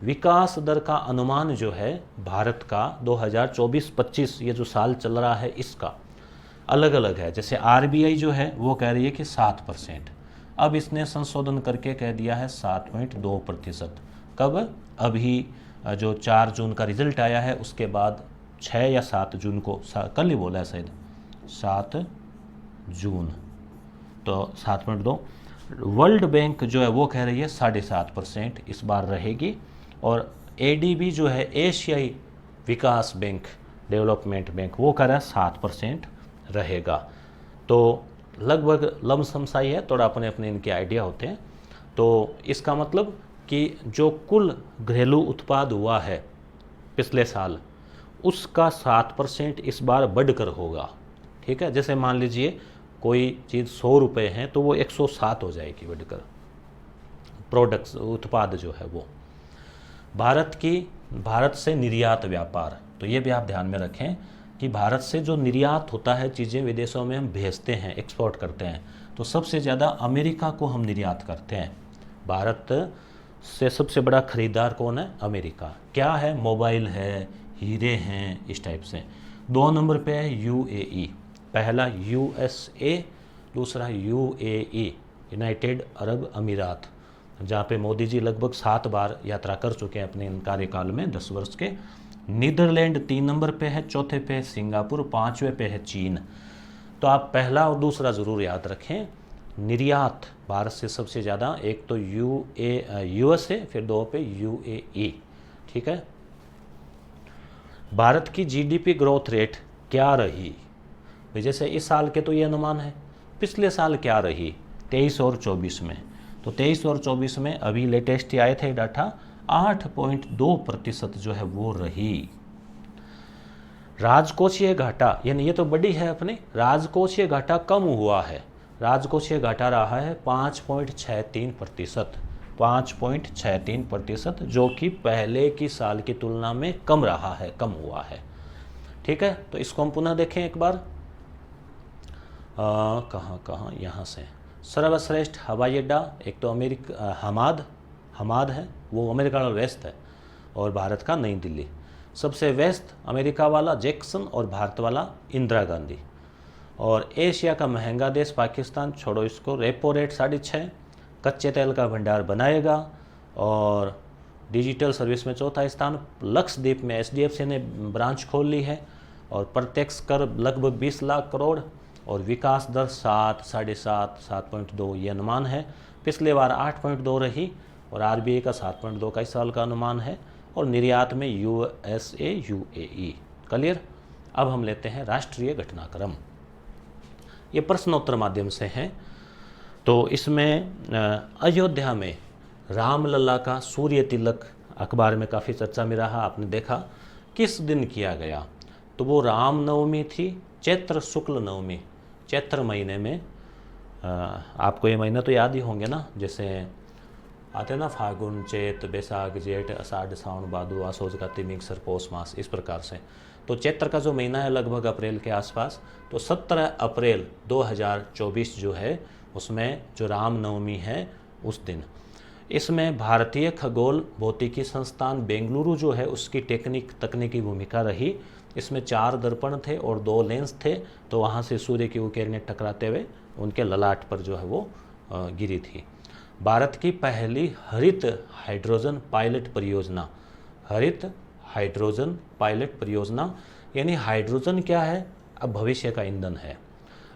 विकास दर का अनुमान जो है भारत का 2024-25 ये जो साल चल रहा है इसका अलग अलग है। जैसे RBI जो है वो कह रही है कि 7%, अब इसने संशोधन करके कह दिया है 7.2%। कब? अभी जो 4 जून का रिजल्ट आया है उसके बाद 6 या 7 जून को, कल ही बोला है शायद, 7 जून, तो 7.2। वर्ल्ड बैंक जो है वो कह रही है 7.5% इस बार रहेगी, और ADB जो है एशियाई विकास बैंक, डेवलपमेंट बैंक, वो कह रहा है 7% रहेगा। तो लगभग लमसम सा ही है, थोड़ा अपने अपने इनके आइडिया होते हैं। तो इसका मतलब कि जो कुल घरेलू उत्पाद हुआ है पिछले साल, उसका 7% इस बार बढ़कर होगा। ठीक है, जैसे मान लीजिए कोई चीज़ 100 रुपये है तो वो 107 हो जाएगी बढ़कर, प्रोडक्ट्स, उत्पाद जो है वो। भारत से निर्यात व्यापार, तो ये भी आप ध्यान में रखें कि भारत से जो निर्यात होता है, चीज़ें विदेशों में हम भेजते हैं, एक्सपोर्ट करते हैं, तो सबसे ज़्यादा अमेरिका को हम निर्यात करते हैं। भारत से सबसे बड़ा खरीदार कौन है? अमेरिका। क्या है? मोबाइल है, हीरे हैं, इस टाइप से। 2 नंबर पे है UAE, पहला USA, दूसरा UAE, यूनाइटेड अरब अमीरात, जहाँ पे मोदी जी लगभग 7 बार यात्रा कर चुके हैं अपने कार्यकाल में 10 वर्ष के। नीदरलैंड 3 नंबर पे है, चौथे पे है सिंगापुर, 5वें पे है चीन। तो आप पहला और दूसरा ज़रूर याद रखें। निर्यात भारत से सबसे ज़्यादा, एक तो यूएसए, फिर 2 पे यूएई। ठीक है। भारत की जीडीपी ग्रोथ रेट क्या रही? जैसे इस साल के तो ये अनुमान है, पिछले साल क्या रही 23 और 24 में? तो 23 और 24 में अभी लेटेस्ट आए थे डाटा, 8.2% जो है वो रही। राजकोषीय घाटा, यानी ये तो बड़ी है अपनी, राजकोषीय घाटा कम हुआ है। राजकोषीय घाटा रहा है 5.63%, 5.63%, जो कि पहले की साल की तुलना में कम रहा है, कम हुआ है। ठीक है। तो इसको हम पुनः देखें एक बार। कहाँ यहाँ से सर्वश्रेष्ठ हवाई अड्डा, एक तो हमाद है, वो अमेरिका का व्यस्त है, और भारत का नई दिल्ली। सबसे व्यस्त अमेरिका वाला जैक्सन और भारत वाला इंदिरा गांधी। और एशिया का महंगा देश पाकिस्तान, छोड़ो इसको, रेपो रेट 6.5, कच्चे तेल का भंडार बनाएगा। और डिजिटल सर्विस में चौथा स्थान, लक्षद्वीप में एचडीएफसी ने ब्रांच खोल ली है। और प्रत्यक्ष कर लगभग 20 लाख करोड़, और विकास दर 7, 7.5, 7.2 ये अनुमान है। पिछले बार 8.2 रही, और आरबीआई का 7.2 का इस साल का अनुमान है। और निर्यात में यूएसए, यूएई। क्लियर। अब हम लेते हैं राष्ट्रीय घटनाक्रम। ये प्रश्नोत्तर माध्यम से हैं। तो इसमें अयोध्या में रामलला का सूर्य तिलक अखबार में काफ़ी चर्चा में रहा, आपने देखा। किस दिन किया गया? तो वो रामनवमी थी, चैत्र शुक्ल नवमी, चैत्र महीने में। आपको ये महीना तो याद ही होंगे ना, जैसे आते हैं ना, फागुन, चैत, बैसाख, जेठ, आषाढ़, सावन, भादो, आसोज, कार्तिक, मिक्सर, पौष मास, इस प्रकार से। तो चैत्र का जो महीना है लगभग अप्रैल के आसपास, तो 17 अप्रैल 2024 जो है, उसमें जो रामनवमी है उस दिन। इसमें भारतीय खगोल भौतिकी संस्थान बेंगलुरु जो है उसकी तकनीकी भूमिका रही। इसमें 4 दर्पण थे और 2 लेंस थे, तो वहाँ से सूर्य की किरणें टकराते हुए उनके ललाट पर जो है वो गिरी थी। भारत की पहली हरित हाइड्रोजन पायलट परियोजना, हरित हाइड्रोजन पायलट परियोजना, यानी हाइड्रोजन क्या है? अब भविष्य का ईंधन है।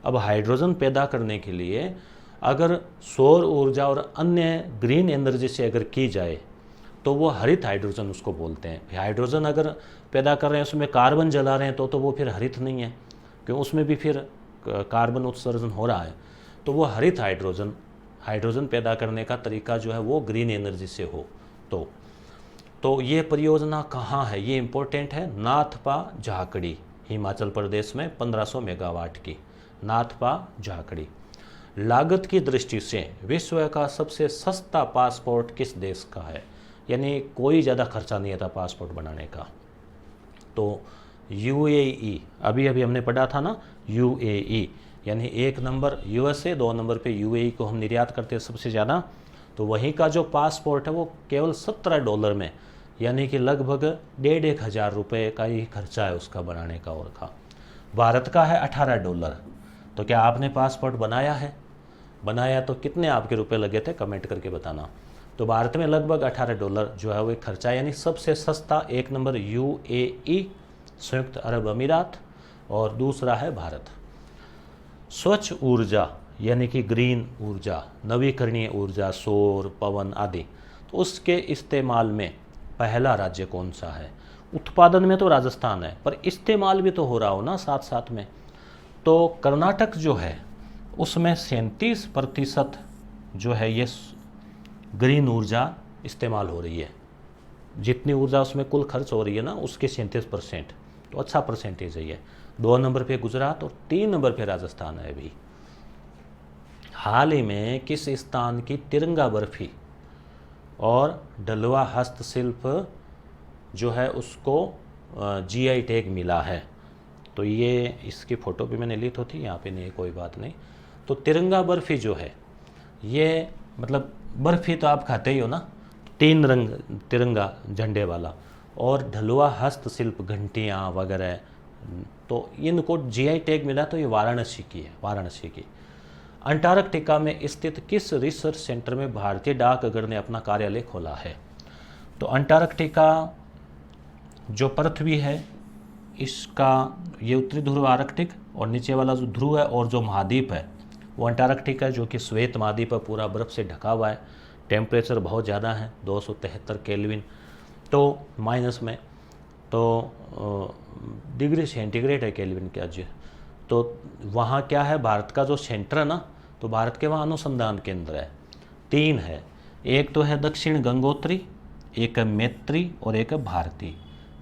अब हाइड्रोजन पैदा करने के लिए अगर सौर ऊर्जा और अन्य ग्रीन एनर्जी से अगर की जाए तो वो हरित हाइड्रोजन उसको बोलते हैं। हाइड्रोजन अगर पैदा कर रहे हैं, उसमें कार्बन जला रहे हैं, तो वो फिर हरित नहीं है, क्यों? उसमें भी फिर कार्बन उत्सर्जन हो रहा है। तो वो हरित हाइड्रोजन पैदा करने का तरीका जो है वो ग्रीन एनर्जी से हो। तो ये परियोजना कहाँ है? ये इम्पोर्टेंट है। नाथपा झाकड़ी, हिमाचल प्रदेश में 1500 मेगावाट की नाथपा झाकड़ी। लागत की दृष्टि से विश्व का सबसे सस्ता पासपोर्ट किस देश का है? यानी कोई ज़्यादा खर्चा नहीं आता पासपोर्ट बनाने का। तो यूएई, अभी हमने पढ़ा था ना, यूएई, यानी 1 नंबर यूएसए, 2 नंबर पे यूएई को हम निर्यात करते हैं सबसे ज़्यादा। तो वहीं का जो पासपोर्ट है वो केवल $17 में, यानी कि लगभग 1,500 रुपये का ही खर्चा है उसका बनाने का। और का भारत का है $18। तो क्या आपने पासपोर्ट बनाया है? बनाया तो कितने आपके रुपए लगे थे? कमेंट करके बताना। तो भारत में लगभग $18 जो है वो एक खर्चा, यानी सबसे सस्ता 1 नंबर यूएई, संयुक्त अरब अमीरात, और दूसरा है भारत। स्वच्छ ऊर्जा यानी कि ग्रीन ऊर्जा, नवीकरणीय ऊर्जा, सौर, पवन आदि, तो उसके इस्तेमाल में पहला राज्य कौन सा है? उत्पादन में तो राजस्थान है, पर इस्तेमाल भी तो हो रहा हो ना साथ साथ में। तो कर्नाटक जो है उसमें 37% जो है ये ग्रीन ऊर्जा इस्तेमाल हो रही है। जितनी ऊर्जा उसमें कुल खर्च हो रही है ना, उसके 37%, तो अच्छा परसेंटेज है ये। 2 नंबर पे गुजरात और 3 नंबर पे राजस्थान है अभी। हाल ही में किस स्थान की तिरंगा बर्फी और ढलवा हस्तशिल्प जो है उसको जीआई टैग मिला है? तो ये इसकी फ़ोटो भी मैंने ली तो थी, यहाँ पे नहीं, कोई बात नहीं। तो तिरंगा बर्फी जो है, ये मतलब बर्फी तो आप खाते ही हो ना, 3 रंग तिरंगा झंडे वाला, और ढलवा हस्तशिल्प, घंटियाँ वगैरह, तो इनको जीआई टैग मिला। तो ये वाराणसी की है, वाराणसी की। अंटार्कटिका में स्थित किस रिसर्च सेंटर में भारतीय डाकघर ने अपना कार्यालय खोला है? तो अंटार्कटिका जो पृथ्वी है, इसका ये उत्तरी ध्रुव आर्कटिक, और नीचे वाला जो ध्रुव है और जो महाद्वीप है वो अंटार्कटिका जो कि श्वेत महाद्वीप पर पूरा बर्फ़ से ढका हुआ है, टेम्परेचर बहुत ज़्यादा है 273 केल्विन, तो माइनस में तो डिग्री सेंटीग्रेड है केल्विन के आज। तो वहाँ क्या है, भारत का जो सेंटर है ना, तो भारत के वहाँ अनुसंधान केंद्र है, 3 है। एक तो है दक्षिण गंगोत्री, एक है मैत्री और एक है भारती।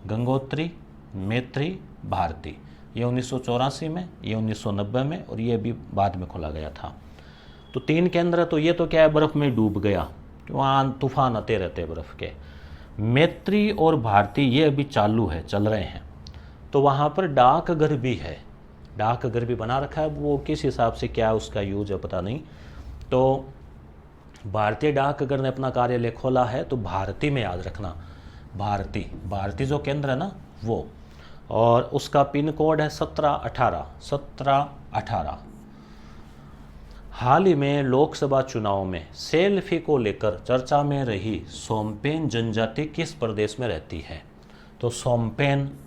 गंगोत्री, मैत्री, भारती, ये 1984 में, ये 1990 में और ये भी बाद में खोला गया था। तो 3 केंद्र। तो ये तो क्या है, बर्फ़ में डूब गया, वहाँ तूफान आते रहते हैं बर्फ़ के। मैत्री और भारती ये अभी चालू है, चल रहे हैं। तो वहाँ पर डाकघर भी है, डाकघर भी बना रखा है, वो किस हिसाब से क्या उसका यूज है पता नहीं। तो भारतीय डाकघर ने अपना कार्यालय खोला है, तो भारती में याद रखना, भारती, भारती जो केंद्र है ना वो, और उसका पिन कोड है 1718। हाल ही में लोकसभा चुनाव में सेल्फी को लेकर चर्चा में रही सोमपेन जनजाति किस प्रदेश में रहती है? तो सोमपेन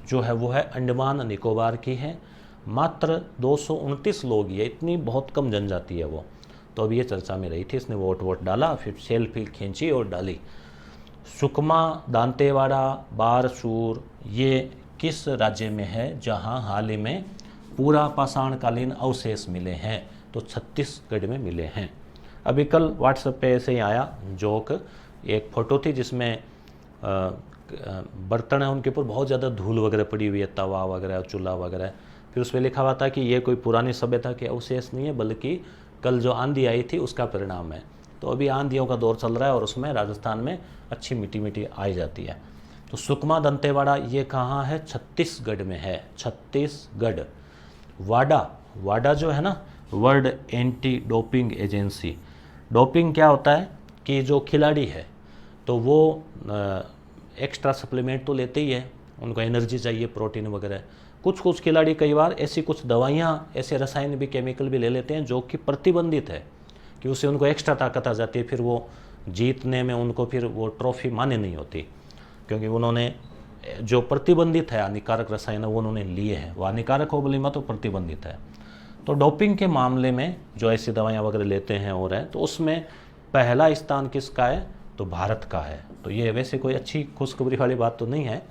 जो है वो है अंडमान निकोबार की है, मात्र 229 लोग, ये इतनी बहुत कम जनजाति है वो। तो अभी ये चर्चा में रही थी, इसने वोट डाला, फिर सेल्फी खींची और डाली। सुकमा, दांतेवाड़ा, बारसूर ये किस राज्य में है जहां हाल ही में पूरा पाषाणकालीन अवशेष मिले हैं? तो छत्तीसगढ़ में मिले हैं। अभी कल व्हाट्सएप पे ऐसे ही आया जोक, एक फ़ोटो थी जिसमें बर्तन है, उनके ऊपर बहुत ज़्यादा धूल वगैरह पड़ी हुई है, तवा वगैरह, चूल्हा वगैरह। फिर उस पर लिखा हुआ था कि ये कोई पुरानी सभ्यता के अवशेष नहीं है, बल्कि कल जो आंधी आई थी उसका परिणाम है। तो अभी आंधियों का दौर चल रहा है और उसमें राजस्थान में अच्छी मिट्टी आई जाती है। तो सुकमा, दंतेवाड़ा ये कहाँ है? छत्तीसगढ़ में है, छत्तीसगढ़। वाडा जो है ना, world anti doping agency. Doping क्या होता है कि जो खिलाड़ी है तो वो एक्स्ट्रा सप्लीमेंट तो लेते ही है, उनको एनर्जी चाहिए, प्रोटीन वगैरह। कुछ खिलाड़ी कई बार ऐसी कुछ दवाइयाँ, ऐसे रसायन भी, केमिकल भी ले लेते हैं जो कि प्रतिबंधित है, कि उससे उनको एक्स्ट्रा ताकत आ जाती है, फिर वो जीतने में उनको फिर वो ट्रॉफी मान्य नहीं होती, क्योंकि उन्होंने जो प्रतिबंधित है हानिकारक रसायन वो उन्होंने लिए हैं। वो हानिकारक हो बोली मत, तो प्रतिबंधित है। तो डोपिंग के मामले में जो ऐसी दवाइयाँ वगैरह लेते हैं और है, तो उसमें पहला स्थान किसका है? तो भारत का है। तो ये वैसे कोई अच्छी खुशखबरी वाली बात तो नहीं है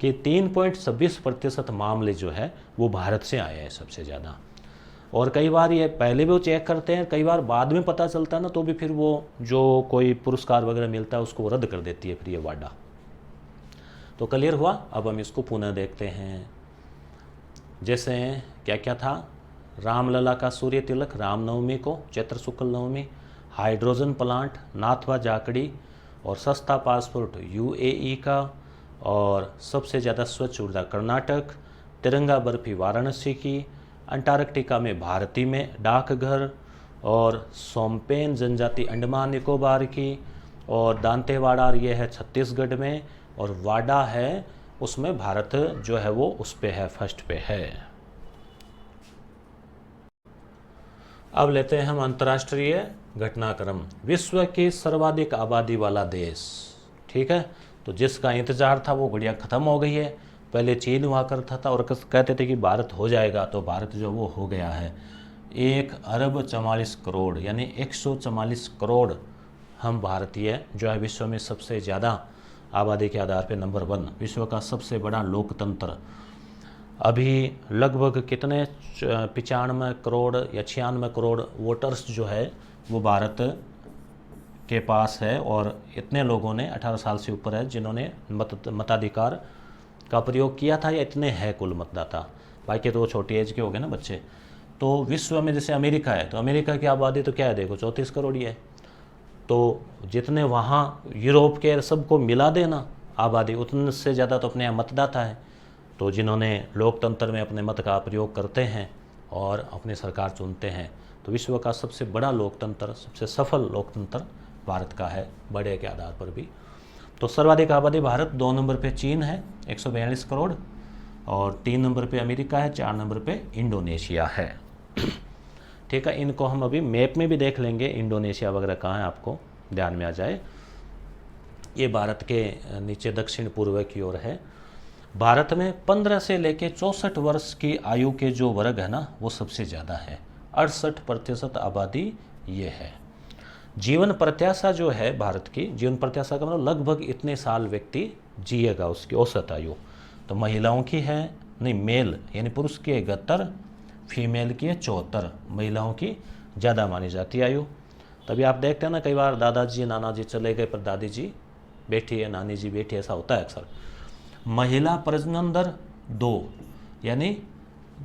कि 3.26% मामले जो है वो भारत से आए हैं सबसे ज़्यादा। और कई बार ये पहले भी वो चेक करते हैं, कई बार बाद में पता चलता है ना, तो भी फिर वो जो कोई पुरस्कार वगैरह मिलता है उसको रद्द कर देती है फिर ये वाडा। तो क्लियर हुआ। अब हम इसको पुनः देखते हैं। जैसे क्या क्या था, रामलला का सूर्य तिलक रामनवमी को, चैत्र शुक्ल नवमी, हाइड्रोजन प्लांट नाथवा जाकड़ी, और सस्ता पासपोर्ट यूएई का, और सबसे ज़्यादा स्वच्छ ऊर्जा कर्नाटक, तिरंगा बर्फी वाराणसी की, अंटार्कटिका में भारती में डाकघर, और सोमपेन जनजाति अंडमान निकोबार की, और दांतेवाड़ा ये है छत्तीसगढ़ में, और वाडा है उसमें भारत जो है वो उस पे है, फर्स्ट पे है। अब लेते हैं हम अंतर्राष्ट्रीय घटनाक्रम। विश्व की सर्वाधिक आबादी वाला देश, ठीक है, तो जिसका इंतजार था वो घड़ियाँ ख़त्म हो गई है। पहले चीन हुआ करता था और कहते थे कि भारत हो जाएगा, तो भारत जो वो हो गया है। 1 अरब 44 करोड़ यानी 144 करोड़ हम भारतीय जो है विश्व में सबसे ज़्यादा आबादी के आधार पे नंबर 1, विश्व का सबसे बड़ा लोकतंत्र। अभी लगभग कितने 95 करोड़ या 96 करोड़ वोटर्स जो है वो भारत के पास है, और इतने लोगों ने 18 साल से ऊपर है जिन्होंने मताधिकार का प्रयोग किया था, या इतने हैं कुल मतदाता। बाकी तो छोटी एज के हो गए ना बच्चे। तो विश्व में जैसे अमेरिका है, तो अमेरिका की आबादी तो क्या है, देखो 34 करोड़ ही है। तो जितने वहाँ यूरोप के सबको मिला देना आबादी, उतने से ज़्यादा तो अपने यहाँ मतदाता है, तो जिन्होंने लोकतंत्र में अपने मत का प्रयोग करते हैं और अपनी सरकार चुनते हैं। तो विश्व का सबसे बड़ा लोकतंत्र, सबसे सफल लोकतंत्र भारत का है, बड़े के आधार पर भी। तो सर्वाधिक आबादी भारत, 2 नंबर पे चीन है 142 करोड़, और 3 नंबर पे अमेरिका है, 4 नंबर पे इंडोनेशिया है। ठीक है, इनको हम अभी मैप में भी देख लेंगे, इंडोनेशिया वगैरह कहाँ है आपको ध्यान में आ जाए। ये भारत के नीचे दक्षिण पूर्व की ओर है। भारत में 15 से लेकर 64 वर्ष की आयु के जो वर्ग है ना, वो सबसे ज़्यादा है। 68% आबादी ये है। जीवन प्रत्याशा जो है भारत की, जीवन प्रत्याशा का मतलब लगभग इतने साल व्यक्ति जिएगा, उसकी औसत आयु। तो महिलाओं की है, नहीं मेल यानी पुरुष की 71, फीमेल की है 74, महिलाओं की ज़्यादा मानी जाती है आयु। तभी आप देखते हैं ना, कई बार दादाजी नाना जी चले गए पर दादी जी बैठी है, नानी जी बैठी है, ऐसा होता है अक्सर। महिला प्रजनन दर 2, यानी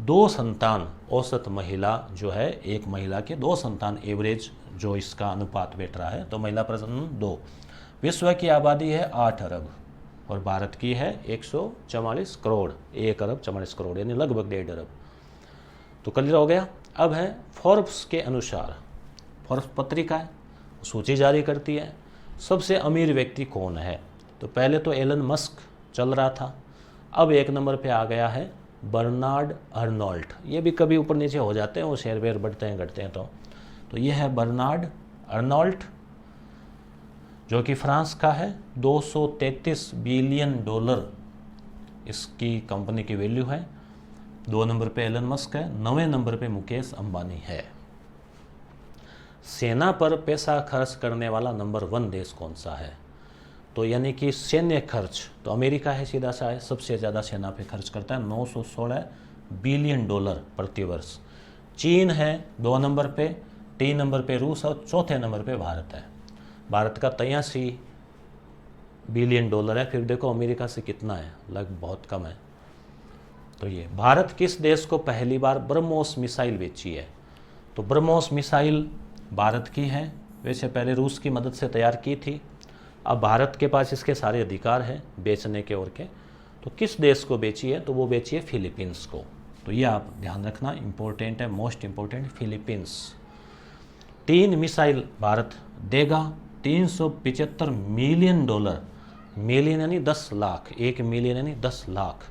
2 संतान औसत महिला जो है, एक महिला के 2 संतान एवरेज जो इसका अनुपात बैठ रहा है, तो महिला प्रजनन 2। विश्व की आबादी है 8 अरब और भारत की है 144 करोड़, 1 अरब 44 करोड़ यानी लगभग 1.5 अरब। तो क्लियर हो गया। अब है फोर्ब्स के अनुसार, फोर्ब्स पत्रिका है, सूची जारी करती है सबसे अमीर व्यक्ति कौन है। तो पहले तो एलन मस्क चल रहा था, अब 1 नंबर पे आ गया है बर्नार्ड अर्नोल्ट। ये भी कभी ऊपर नीचे हो जाते हैं, वो शेयर वेयर बढ़ते हैं घटते हैं। तो ये है बर्नार्ड अर्नोल्ट जो कि फ्रांस का है। 233 बिलियन डॉलर इसकी कंपनी की वैल्यू है। 2 नंबर पे एलन मस्क है, 9वें नंबर पे मुकेश अंबानी है। सेना पर पैसा खर्च करने वाला नंबर 1 देश कौन सा है? तो यानी कि सैन्य खर्च, तो अमेरिका है, सीधा सा है, सबसे ज़्यादा सेना पे खर्च करता है, 916 बिलियन डॉलर प्रति वर्ष। चीन है 2 नंबर पे, 3 नंबर पे रूस और 4थे नंबर पे भारत है। भारत का 83 बिलियन डॉलर है। फिर देखो अमेरिका से कितना है, लगभग बहुत कम है। तो ये भारत किस देश को पहली बार ब्रह्मोस मिसाइल बेची है? तो ब्रह्मोस मिसाइल भारत की है, वैसे पहले रूस की मदद से तैयार की थी, अब भारत के पास इसके सारे अधिकार हैं बेचने के और के। तो किस देश को बेची है? तो वो बेची है फिलीपींस को। तो ये आप ध्यान रखना, इम्पोर्टेंट है, most important, Philippines. 3 missile Bharat देगा, 375 मिलियन डॉलर, मिलियन यानी 10 लाख, 1 मिलियन यानी 10 लाख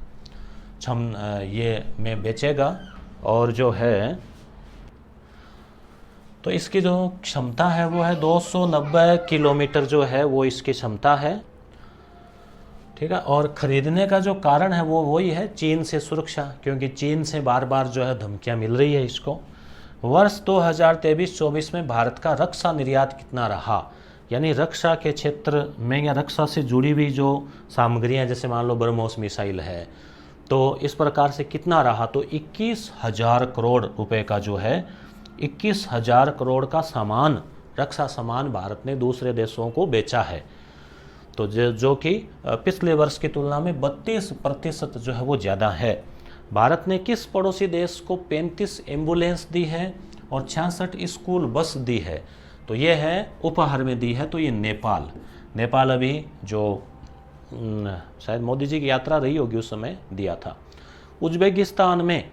ये में बेचेगा। और जो है तो इसकी जो क्षमता है वो है 290 किलोमीटर जो है वो इसकी क्षमता है, ठीक है। और ख़रीदने का जो कारण है वो वही है, चीन से सुरक्षा, क्योंकि चीन से बार बार जो है धमकियां मिल रही है इसको। वर्ष 2023-24 में भारत का रक्षा निर्यात कितना रहा, यानी रक्षा के क्षेत्र में या रक्षा से जुड़ी हुई जो सामग्रियाँ, जैसे मान लो ब्रह्मोस मिसाइल है, तो इस प्रकार से कितना रहा? तो 21,000 करोड़ रुपए का जो है, 21,000 करोड़ का सामान, रक्षा सामान भारत ने दूसरे देशों को बेचा है। तो जो कि पिछले वर्ष की तुलना में 32% जो है वो ज़्यादा है। भारत ने किस पड़ोसी देश को 35 एम्बुलेंस दी है और 66 स्कूल बस दी है? तो ये है उपहार में दी है, तो ये नेपाल। नेपाल अभी जो शायद मोदी जी की यात्रा रही होगी उस समय दिया था। उज्बेकिस्तान में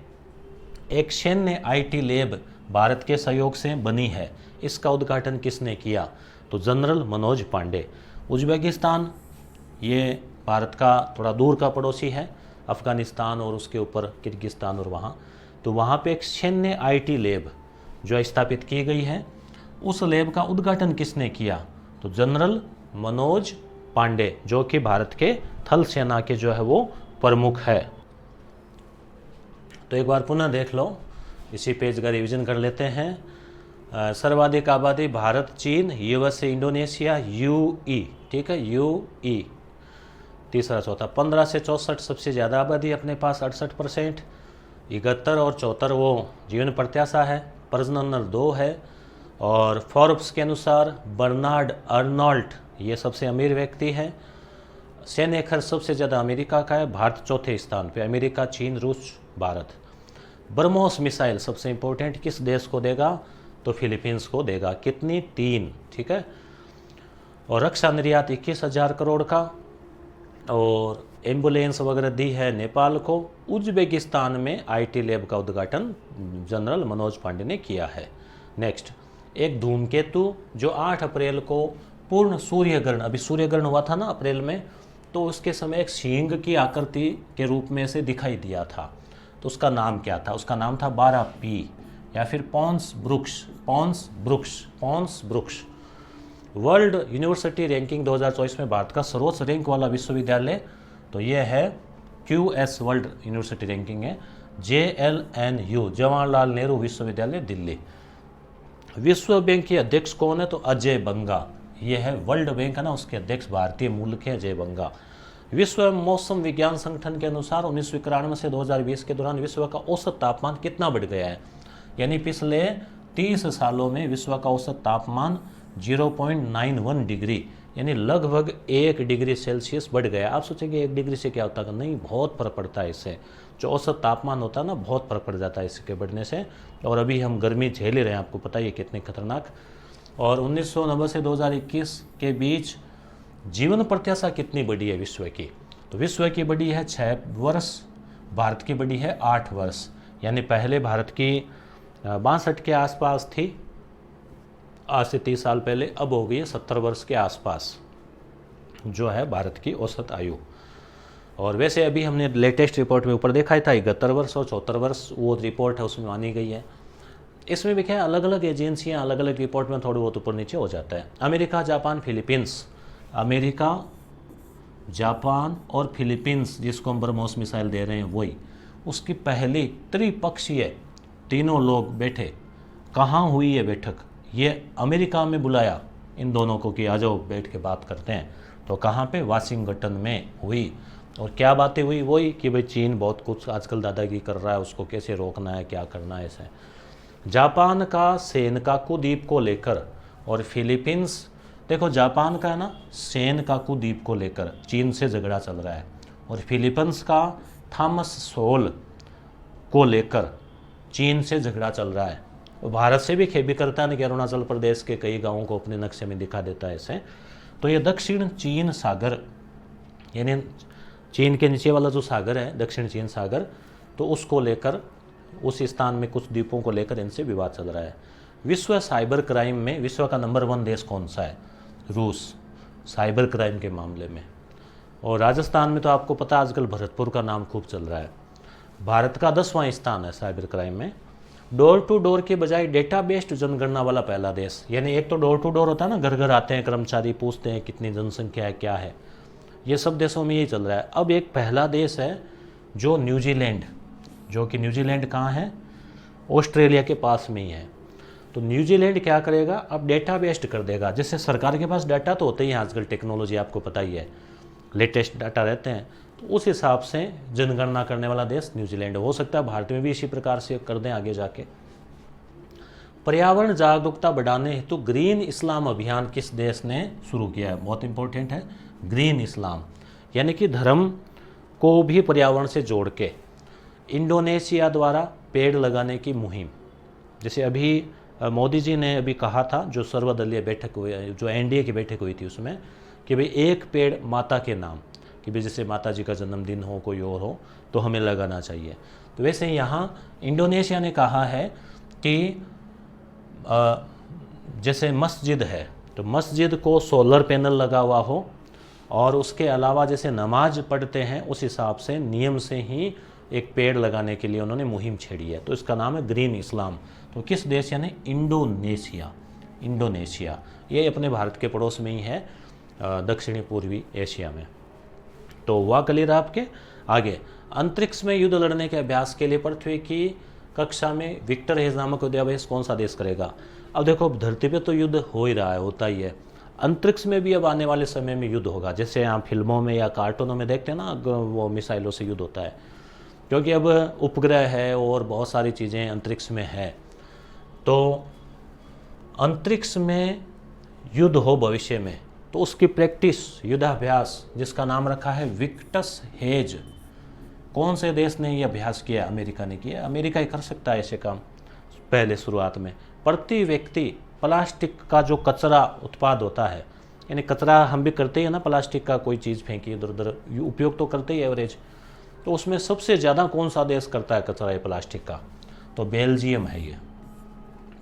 एक सैन्य IT लैब भारत के सहयोग से बनी है, इसका उद्घाटन किसने किया? तो जनरल मनोज पांडे। उज्बेकिस्तान ये भारत का थोड़ा दूर का पड़ोसी है, अफ़गानिस्तान और उसके ऊपर किर्गिस्तान और वहाँ। तो वहाँ पे एक सैन्य IT लैब जो स्थापित की गई है, उस लैब का उद्घाटन किसने किया? तो जनरल मनोज पांडे, जो कि भारत के थल सेना के जो है वो प्रमुख है। तो एक बार पुनः देख लो, इसी पेज का रिवीजन कर लेते हैं। सर्वाधिक आबादी भारत, चीन, USA, इंडोनेशिया, UAE, ठीक है, UAE तीसरा चौथा। 15 से 64 सबसे ज़्यादा आबादी अपने पास 68%। 71 और 74 वो जीवन प्रत्याशा है, प्रजनन 2 है। और फोर्ब्स के अनुसार बर्नार्ड अर्नोल्ट ये सबसे अमीर व्यक्ति है। सैन्य खर्च सबसे ज़्यादा अमेरिका का है, भारत 4थे स्थान पे, अमेरिका, चीन, रूस, भारत। ब्रह्मोस मिसाइल सबसे इम्पोर्टेंट किस देश को देगा? तो फिलीपींस को देगा। कितनी? 3, ठीक है। और रक्षा निर्यात 21,000 करोड़ का, और एम्बुलेंस वगैरह दी है नेपाल को। उज्बेकिस्तान में IT लैब का उद्घाटन जनरल मनोज पांडे ने किया है। नेक्स्ट, एक धूमकेतु जो 8 अप्रैल को पूर्ण सूर्यग्रहण, अभी सूर्यग्रहण हुआ था ना अप्रैल में, तो उसके समय एक सींग की आकृति के रूप में से दिखाई दिया था, तो उसका नाम क्या था? उसका नाम था 12P या फिर पॉन्स ब्रुक्स। वर्ल्ड यूनिवर्सिटी रैंकिंग 2024 में भारत का सर्वोच्च रैंक वाला विश्वविद्यालय, तो ये है QS वर्ल्ड यूनिवर्सिटी रैंकिंग है। JLNU, जवाहरलाल नेहरू विश्वविद्यालय दिल्ली। विश्व बैंक के अध्यक्ष कौन है? तो अजय बंगा। ये है वर्ल्ड बैंक है ना, उसके अध्यक्ष भारतीय मूल के अजय बंगा। विश्व मौसम विज्ञान संगठन के अनुसार 1991 से 2020 के दौरान विश्व का औसत तापमान कितना बढ़ गया है? यानी पिछले 30 सालों में विश्व का औसत तापमान 0.91 डिग्री यानी लगभग 1 डिग्री सेल्सियस बढ़ गया। आप सोचेंगे 1 डिग्री से क्या होता है? नहीं, बहुत फर्क पड़ता है इससे। जो औसत तापमान होता है ना, बहुत फर्क पड़ जाता है इसके बढ़ने से। और अभी हम गर्मी झेल रहे हैं, आपको पता ही है कितनी खतरनाक। और 1990 से 2021 के बीच जीवन प्रत्याशा कितनी बढ़ी है विश्व की? तो विश्व की बढ़ी है 6 वर्ष, भारत की बढ़ी है 8 वर्ष। यानी पहले भारत की 62 के आसपास थी आज से 30 साल पहले, अब हो गई है 70 वर्ष के आसपास जो है भारत की औसत आयु। और वैसे अभी हमने लेटेस्ट रिपोर्ट में ऊपर देखा ही था 71 वर्ष और 74 वर्ष, वो रिपोर्ट है उसमें मानी गई है। इसमें भी क्या, अलग अलग एजेंसियां अलग अलग रिपोर्ट में थोड़ी बहुत ऊपर नीचे हो जाता है। America, Japan, Philippines, America, Japan और फिलीपींस जिसको हम ब्रह्मोस मिसाइल दे रहे हैं वही, उसकी पहली त्रिपक्षीय तीनों लोग बैठे। कहाँ हुई ये बैठक? ये अमेरिका में बुलाया इन दोनों को कि आ जाओ बैठ के बात करते हैं। तो कहाँ पे? वाशिंगटन में हुई। और क्या बातें हुई? वही कि भाई चीन बहुत कुछ आजकल दादागिरी कर रहा है, उसको कैसे रोकना है, क्या करना है ऐसे। जापान का सेनकाकू द्वीप को लेकर और फिलीपींस, देखो जापान का है ना सेनकाकू द्वीप को लेकर चीन से झगड़ा चल रहा है, और फिलीपींस का थॉमस सोल को लेकर चीन से झगड़ा चल रहा है। भारत से भी खेबी करता है ना कि अरुणाचल प्रदेश के कई गांवों को अपने नक्शे में दिखा देता है ऐसे। तो ये दक्षिण चीन सागर, यानी चीन के नीचे वाला जो सागर है दक्षिण चीन सागर, तो उसको लेकर उस स्थान में कुछ द्वीपों को लेकर इनसे विवाद चल रहा है। विश्व साइबर क्राइम में विश्व का नंबर 1 देश कौन सा है? रूस, साइबर क्राइम के मामले में। और राजस्थान में तो आपको पता आजकल भरतपुर का नाम खूब चल रहा है। भारत का 10वां स्थान है साइबर क्राइम में। डोर टू डोर के बजाय डेटा बेस्ड जनगणना वाला पहला देश। यानी एक तो डोर टू डोर होता है ना, घर घर आते हैं कर्मचारी, पूछते हैं कितनी जनसंख्या है, क्या है, ये सब देशों में यही चल रहा है। अब एक पहला देश है जो न्यूजीलैंड, जो कि न्यूजीलैंड कहाँ है? ऑस्ट्रेलिया के पास में ही है। तो न्यूजीलैंड क्या करेगा? अब डेटा बेस्ड कर देगा। जैसे सरकार के पास डाटा तो होते ही हैं आजकल, टेक्नोलॉजी आपको पता ही है, लेटेस्ट डाटा रहते हैं, तो उस हिसाब से जनगणना करने वाला देश न्यूजीलैंड। हो सकता है भारत में भी इसी प्रकार से कर दें आगे जाके। पर्यावरण जागरूकता बढ़ाने हेतु ग्रीन इस्लाम अभियान किस देश ने शुरू किया है? बहुत इंपॉर्टेंट है, ग्रीन इस्लाम, यानी कि धर्म को भी पर्यावरण से जोड़ के। इंडोनेशिया द्वारा पेड़ लगाने की मुहिम, जैसे अभी मोदी जी ने अभी कहा था, जो सर्वदलीय बैठक हुई, जो NDA की बैठक हुई थी उसमें, कि भाई एक पेड़ माता के नाम, कि भाई जैसे माता जी का जन्मदिन हो, कोई और हो, तो हमें लगाना चाहिए। तो वैसे यहाँ इंडोनेशिया ने कहा है कि जैसे मस्जिद है तो मस्जिद को सोलर पैनल लगा हुआ हो, और उसके अलावा जैसे नमाज पढ़ते हैं उस हिसाब से नियम से ही एक पेड़ लगाने के लिए उन्होंने मुहिम छेड़ी है। तो इसका नाम है ग्रीन इस्लाम। तो किस देश? यानी इंडोनेशिया। इंडोनेशिया ये अपने भारत के पड़ोस में ही है, दक्षिणी पूर्वी एशिया में। तो हुआ क्लियर आपके। आगे, अंतरिक्ष में युद्ध लड़ने के अभ्यास के लिए पृथ्वी की कक्षा में विक्टर हेज नामक युद्धाभ्यास कौन सा देश करेगा? अब देखो धरती पे तो युद्ध हो ही रहा है, होता ही है, अंतरिक्ष में भी अब आने वाले समय में युद्ध होगा। जैसे यहाँ फिल्मों में या कार्टूनों में देखते हैं ना, वो मिसाइलों से युद्ध होता है, क्योंकि अब उपग्रह है और बहुत सारी चीज़ें अंतरिक्ष में है। तो अंतरिक्ष में युद्ध हो भविष्य में, तो उसकी प्रैक्टिस, युद्धाभ्यास, जिसका नाम रखा है विक्टस हेज। कौन से देश ने ये अभ्यास किया? अमेरिका ने किया। अमेरिका ही कर सकता है ऐसे काम पहले शुरुआत में। प्रति व्यक्ति प्लास्टिक का जो कचरा उत्पाद होता है, यानी कचरा हम भी करते हैं ना, प्लास्टिक का कोई चीज़ फेंकी इधर उधर, उपयोग तो करते ही एवरेज, तो उसमें सबसे ज़्यादा कौन सा देश करता है कचरा ये प्लास्टिक का? तो बेल्जियम है ये,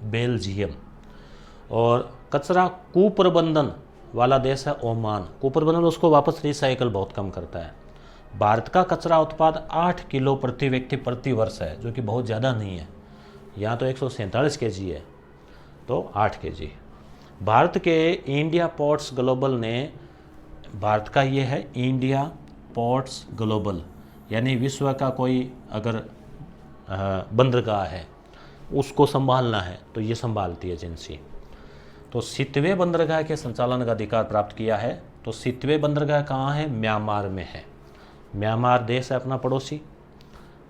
बेल्जियम। और कचरा कुप्रबंधन वाला देश है ओमान। कुप्रबंधन उसको वापस रिसाइकल बहुत कम करता है। भारत का कचरा उत्पाद 8 किलो प्रति व्यक्ति प्रति वर्ष है, जो कि बहुत ज़्यादा नहीं है। यहाँ तो 147 kg है, तो 8 kg। भारत के इंडिया पोर्ट्स ग्लोबल ने, भारत का ये है इंडिया पोर्ट्स ग्लोबल, यानी विश्व का कोई अगर बंदरगाह है उसको संभालना है, तो ये संभालती है एजेंसी। तो सितवे बंदरगाह के संचालन का अधिकार प्राप्त किया है। तो सितवे बंदरगाह कहाँ है? म्यांमार में है। म्यांमार देश है अपना पड़ोसी,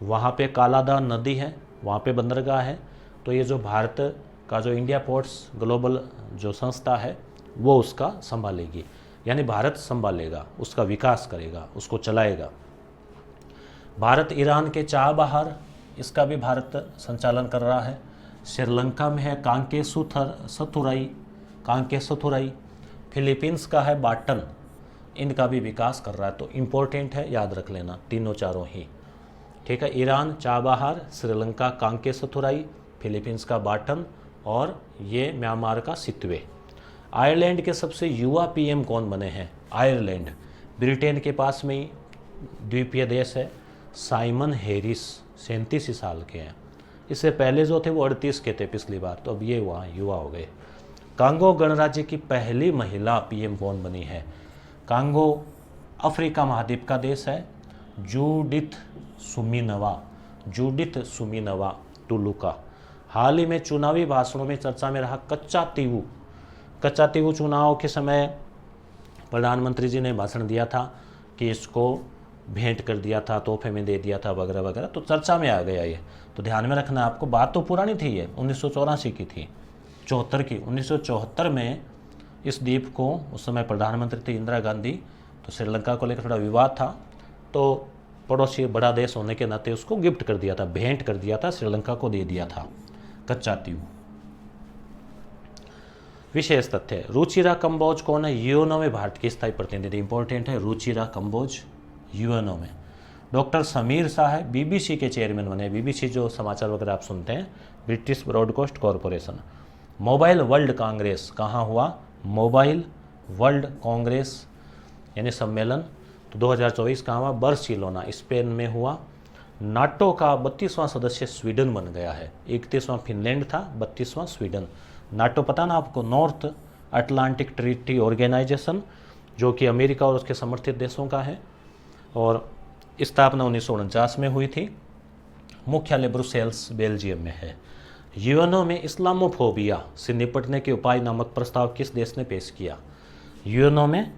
वहाँ पे कालादा नदी है, वहाँ पे बंदरगाह है। तो ये जो भारत का जो इंडिया पोर्ट्स ग्लोबल जो संस्था है वो उसका संभालेगी, यानी भारत संभालेगा, उसका विकास करेगा, उसको चलाएगा। भारत ईरान के चाबहार, इसका भी भारत संचालन कर रहा है। श्रीलंका में है कांके सथुराई। फिलीपींस का है बाटन, इनका भी विकास कर रहा है। तो इम्पोर्टेंट है, याद रख लेना तीनों चारों ही, ठीक है। Iran Chabahar, Sri Lanka Kankesanthurai, Philippines का बाटन और ये म्यांमार का सितवे। आयरलैंड के सबसे युवा पीएम कौन बने हैं? आयरलैंड ब्रिटेन के पास में ही द्वीपीय देश है। साइमन हैरिस 37 साल के हैं। इससे पहले जो थे वो 38 के थे पिछली बार, तो अब ये वहाँ युवा हो गए। कांगो गणराज्य की पहली महिला पीएम कौन बनी है? कांगो अफ्रीका महाद्वीप का देश है। जूडिथ सुमीनवा टुलुका। हाल ही में चुनावी भाषणों में चर्चा में रहा कच्चा तीवू चुनाव के समय प्रधानमंत्री जी ने भाषण दिया था कि इसको भेंट कर दिया था, तोहफे में दे दिया था वगैरह वगैरह, तो चर्चा में आ गया ये। तो ध्यान में रखना आपको, बात तो पुरानी थी, ये 1984 की थी, 74 की। 1974 में इस द्वीप को, उस समय प्रधानमंत्री थी इंदिरा गांधी, तो श्रीलंका को लेकर थोड़ा विवाद था, तो पड़ोसी बड़ा देश होने के नाते उसको गिफ्ट कर दिया था, भेंट कर दिया था, श्रीलंका को दे दिया था कच्चा तीवू। विशेष तथ्य, रुचिरा कंबोज कौन है? यूएनओ में भारत की स्थायी प्रतिनिधि। इंपॉर्टेंट है, रुचिरा कंबोज यूएनओ में। डॉक्टर समीर शाह है, बीबीसी के चेयरमैन बने। बीबीसी जो समाचार वगैरह आप सुनते हैं, British broadcast corporation. Mobile world Congress कहाँ हुआ? मोबाइल वर्ल्ड कांग्रेस यानी सम्मेलन, तो 2024 कहाँ हुआ? बार्सिलोना स्पेन में हुआ। नाटो का 32वां सदस्य स्वीडन बन गया है। 31वां फिनलैंड था, 32वां स्वीडन। नाटो पता ना आपको, नॉर्थ अटलांटिक ट्रीटी ऑर्गेनाइजेशन, जो कि अमेरिका और उसके समर्थित देशों का है, और स्थापना 1949 में हुई थी। मुख्यालय ब्रुसेल्स बेल्जियम में है। यूएनओ में इस्लामोफोबिया से निपटने के उपाय नामक प्रस्ताव किस देश ने पेश किया? यूएनओ में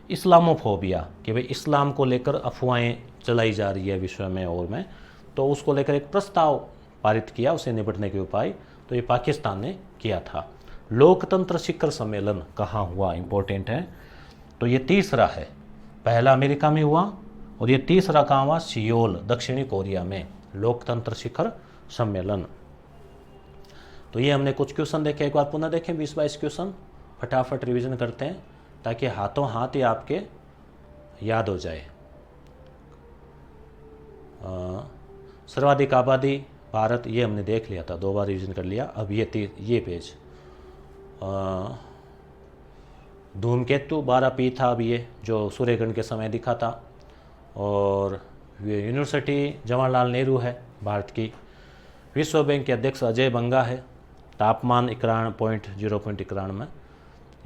इस्लामोफोबिया, कि भाई इस्लाम को लेकर अफवाहें चलाई जा रही है विश्व में और में, तो उसको लेकर एक प्रस्ताव पारित किया, उसे निपटने के उपाय, तो ये पाकिस्तान ने किया था। लोकतंत्र शिखर सम्मेलन कहाँ हुआ? इंपॉर्टेंट है, तो ये तीसरा है। पहला अमेरिका में हुआ और ये तीसरा कहाँ हुआ? सियोल दक्षिणी कोरिया में लोकतंत्र शिखर सम्मेलन। तो ये हमने कुछ क्वेश्चन देखे, एक बार पुनः देखें 20-22 क्वेश्चन, फटाफट रिवीजन करते हैं ताकि हाथों हाथ ही आपके याद हो जाए। सर्वाधिक आबादी भारत, ये हमने देख लिया था, 2 बार रिवीजन कर लिया। अब ये पेज धूमकेतु 12P था, अब ये जो सूर्यग्रहण के समय दिखा था। और यूनिवर्सिटी जवाहरलाल नेहरू है भारत की। विश्व बैंक के अध्यक्ष अजय बंगा है। तापमान 91.0 में,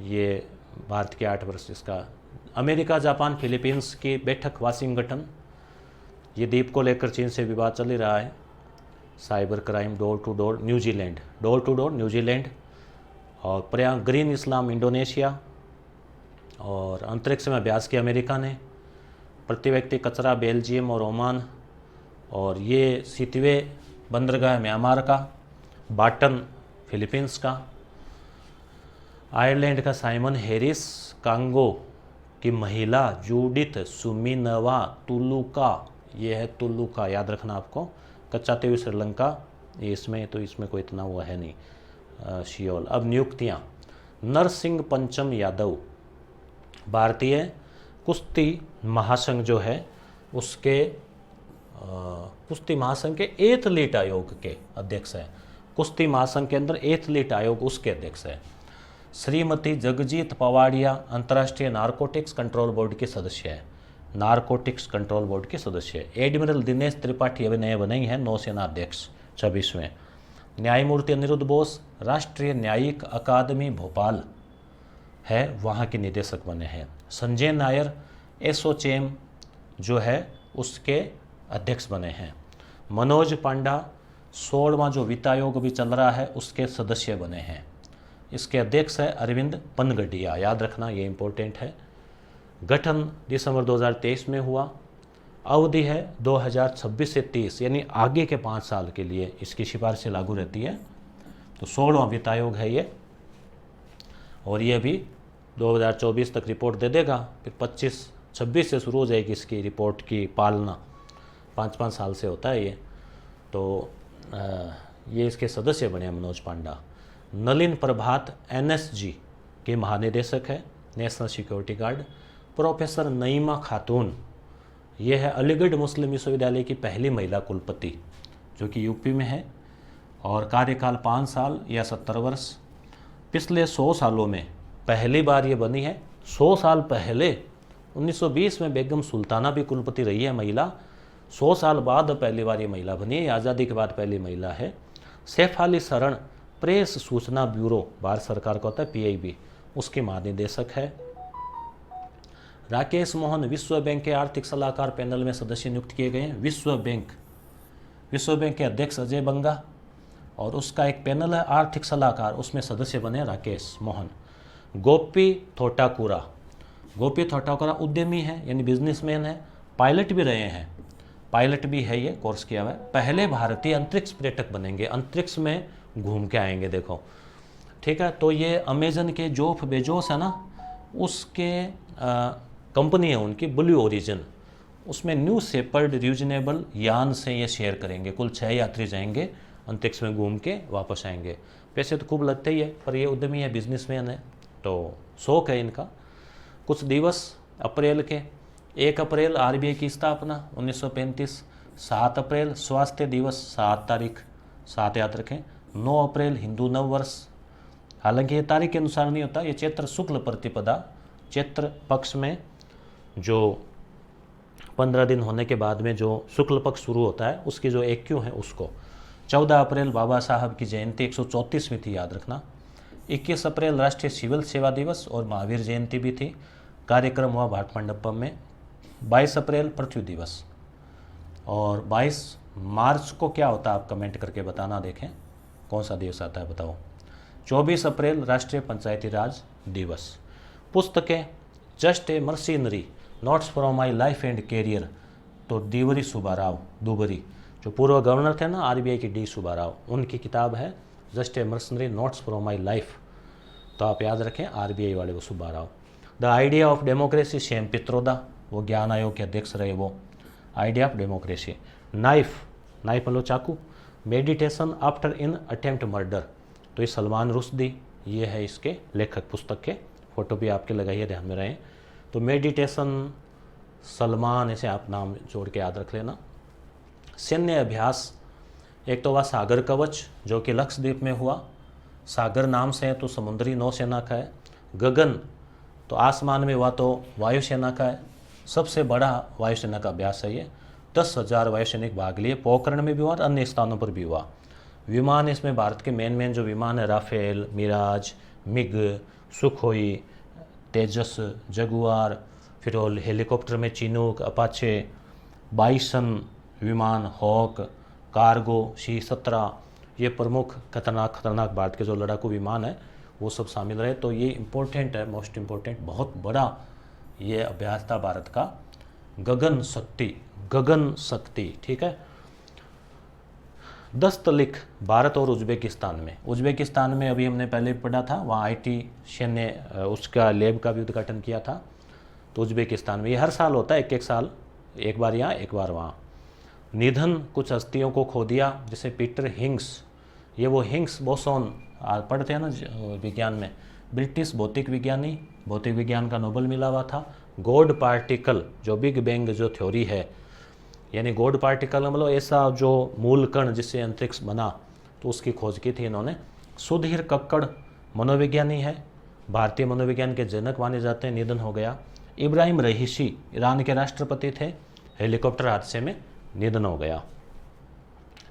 ये भारत के 8 वर्ष इसका। अमेरिका जापान फिलीपींस की बैठक वाशिंगटन, ये द्वीप को लेकर चीन से विवाद चल ही रहा है। Cyber crime door to door New Zealand. और पर्यावरण ग्रीन इस्लाम इंडोनेशिया। और अंतरिक्ष में अभ्यास किया अमेरिका ने। प्रति व्यक्ति कचरा बेल्जियम और ओमान। और ये सितवे बंदरगाह म्यांमार का। बाटन फिलीपींस का। आयरलैंड का साइमन हैरिस। कांगो की महिला जूडिथ सुमीनवा टुलुका, ये है टुलुका, याद रखना आपको। कच्चा तीवू श्रीलंका, ये इसमें, तो इसमें कोई इतना हुआ है नहीं। सियोल। अब नियुक्तियाँ। नरसिंह पंचम यादव भारतीय कुश्ती महासंघ जो है उसके कुश्ती महासंघ के एथलीट आयोग के अध्यक्ष हैं। कुश्ती महासंघ के अंदर एथलीट आयोग उसके अध्यक्ष है। श्रीमती जगजीत पवाड़िया अंतर्राष्ट्रीय नारकोटिक्स कंट्रोल बोर्ड के सदस्य है। नारकोटिक्स कंट्रोल बोर्ड के सदस्य है। एडमिरल दिनेश त्रिपाठी अभी नए बने ही हैं नौसेना अध्यक्ष 26वें। न्यायमूर्ति अनिरुद्ध बोस राष्ट्रीय न्यायिक अकादमी भोपाल है, वहाँ के निदेशक बने हैं। संजय नायर एसोचैम जो है उसके अध्यक्ष बने हैं। मनोज पांडा 16वां जो वित्त आयोग भी चल रहा है उसके सदस्य बने हैं। इसके अध्यक्ष है अरविंद पनगडिया, याद रखना ये इम्पोर्टेंट है। गठन दिसंबर 2023 में हुआ। अवधि है 2026 से 30, यानी आगे के 5 साल के लिए इसकी सिफारिशें लागू रहती है। तो 16वां वित्त आयोग है ये, और ये भी 2024 तक रिपोर्ट दे देगा। फिर 25-26 से शुरू हो जाएगी इसकी रिपोर्ट की पालना, 5-5 साल से होता है ये। तो ये इसके सदस्य बने मनोज पांडा। नलिन प्रभात NSG के महानिदेशक है, नेशनल सिक्योरिटी गार्ड। प्रोफेसर नईमा खातून, ये है अलीगढ़ मुस्लिम विश्वविद्यालय की पहली महिला कुलपति जो कि यूपी में है, और कार्यकाल 5 साल या 70 वर्ष। पिछले 100 सालों में पहली बार ये बनी है। 100 साल पहले 1920 में बेगम सुल्ताना भी कुलपति रही है महिला। 100 साल बाद पहली बार ये महिला बनी है, आज़ादी के बाद पहली महिला है। सैफाली शरण प्रेस सूचना ब्यूरो भारत सरकार का होता है PIB, उसके महानिदेशक है। राकेश मोहन विश्व बैंक के आर्थिक सलाहकार पैनल में सदस्य नियुक्त किए गए हैं। विश्व बैंक के अध्यक्ष अजय बंगा, और उसका एक पैनल है आर्थिक सलाहकार, उसमें सदस्य बने राकेश मोहन। गोपी थोटाकुरा उद्यमी है, यानी बिजनेसमैन है। पायलट भी रहे हैं, पायलट भी है, ये कोर्स किया हुआ है। पहले भारतीय अंतरिक्ष पर्यटक बनेंगे, अंतरिक्ष में घूम के आएंगे, देखो ठीक है। तो ये अमेजन के जेफ बेजोस है ना, उसके कंपनी है उनकी ब्लू ओरिजिन, उसमें न्यू शेपर्ड रीजनेबल यान से ये शेयर करेंगे। कुल 6 यात्री जाएंगे, अंतरिक्ष में घूम के वापस आएंगे। पैसे तो खूब लगते ही है, पर ये उद्यमी है, बिजनेसमैन है, तो शौक है इनका। कुछ दिवस अप्रैल के, 1 अप्रैल RBI की स्थापना 1935, 7 अप्रैल स्वास्थ्य दिवस 7 तारीख, 7 याद रखें। 9 अप्रैल हिंदू नव वर्ष, हालांकि ये तारीख के अनुसार नहीं होता, ये चैत्र शुक्ल प्रतिपदा, चैत्र पक्ष में जो 15 दिन होने के बाद में जो शुक्ल पक्ष शुरू होता है उसकी जो AQ है उसको। 14 अप्रैल बाबा साहब की जयंती 134वीं थी, याद रखना। 21 अप्रैल राष्ट्रीय सिविल सेवा दिवस और महावीर जयंती भी थी, कार्यक्रम हुआ भाट मंडपम में। 22 अप्रैल पृथ्वी दिवस, और 22 मार्च को क्या होता है आप कमेंट करके बताना, देखें कौन सा दिवस आता है बताओ। 24 अप्रैल राष्ट्रीय पंचायती राज दिवस। पुस्तकें just a mercenary, notes from my life and career, तो डीवरी सुब्बाराव दुबरी, जो पूर्व गवर्नर थे ना RBI के D सुब्बाराव, उनकी किताब है just a mercenary notes from my life, तो आप याद रखें RBI वाले वो Subbarao. The idea of democracy Shyam Pitroda, वो ज्ञान आयोग के अध्यक्ष रहे, वो आइडिया ऑफ डेमोक्रेसी। नाइफ मतलब चाकू। Meditation after in attempt murder, तो ये सलमान रुश्दी, ये है इसके लेखक पुस्तक के, फोटो भी आपके लगाइए, ध्यान में रहें। तो मेडिटेशन सलमान, ऐसे आप नाम जोड़ के याद रख लेना। सैन्य अभ्यास, एक तो हुआ सागर कवच जो कि लक्षद्वीप में हुआ, सागर नाम से है तो समुद्री नौसेना का है। गगन तो आसमान में हुआ तो वायुसेना का है, सबसे बड़ा वायुसेना का अभ्यास है ये। 10,000 वायुसैनिक भाग लिए, पोखरण में भी हुआ और अन्य स्थानों पर भी हुआ। विमान, इसमें भारत के मेन जो विमान है राफेल, मिराज, मिग, सुखोई, तेजस, जगुआर, फिर हेलीकॉप्टर में चिनूक, अपाचे, बाइसन विमान, हॉक, कार्गो, C-17, ये प्रमुख खतरनाक भारत के जो लड़ाकू विमान है वो सब शामिल रहे। तो ये इम्पोर्टेंट है, मोस्ट इम्पोर्टेंट, बहुत बड़ा ये अभ्यास था भारत का। गगन शक्ति, ठीक है। दस्तलिख भारत और उज्बेकिस्तान में अभी हमने पहले पढ़ा था, वहाँ IT सैन्य उसका लैब का भी उद्घाटन किया था। तो उज्बेकिस्तान में ये हर साल होता है, एक साल, एक बार यहाँ एक बार वहाँ। निधन, कुछ हस्तियों को खो दिया, जैसे पीटर हिग्स, ये वो हिग्स बोसोन पढ़ते हैं ना विज्ञान में, ब्रिटिश भौतिक विज्ञानी, भौतिक विज्ञान का नोबेल मिला हुआ था। गॉड पार्टिकल, जो बिग बैंग जो थ्योरी है, यानी गॉड पार्टिकल मतलब ऐसा जो मूल कण जिससे अंतरिक्ष बना, तो उसकी खोज की थी इन्होंने। सुधीर कक्कड़ मनोविज्ञानी है, भारतीय मनोविज्ञान के जनक माने जाते हैं, निधन हो गया। इब्राहिम रईसी ईरान के राष्ट्रपति थे, हेलीकॉप्टर हादसे में निधन हो गया,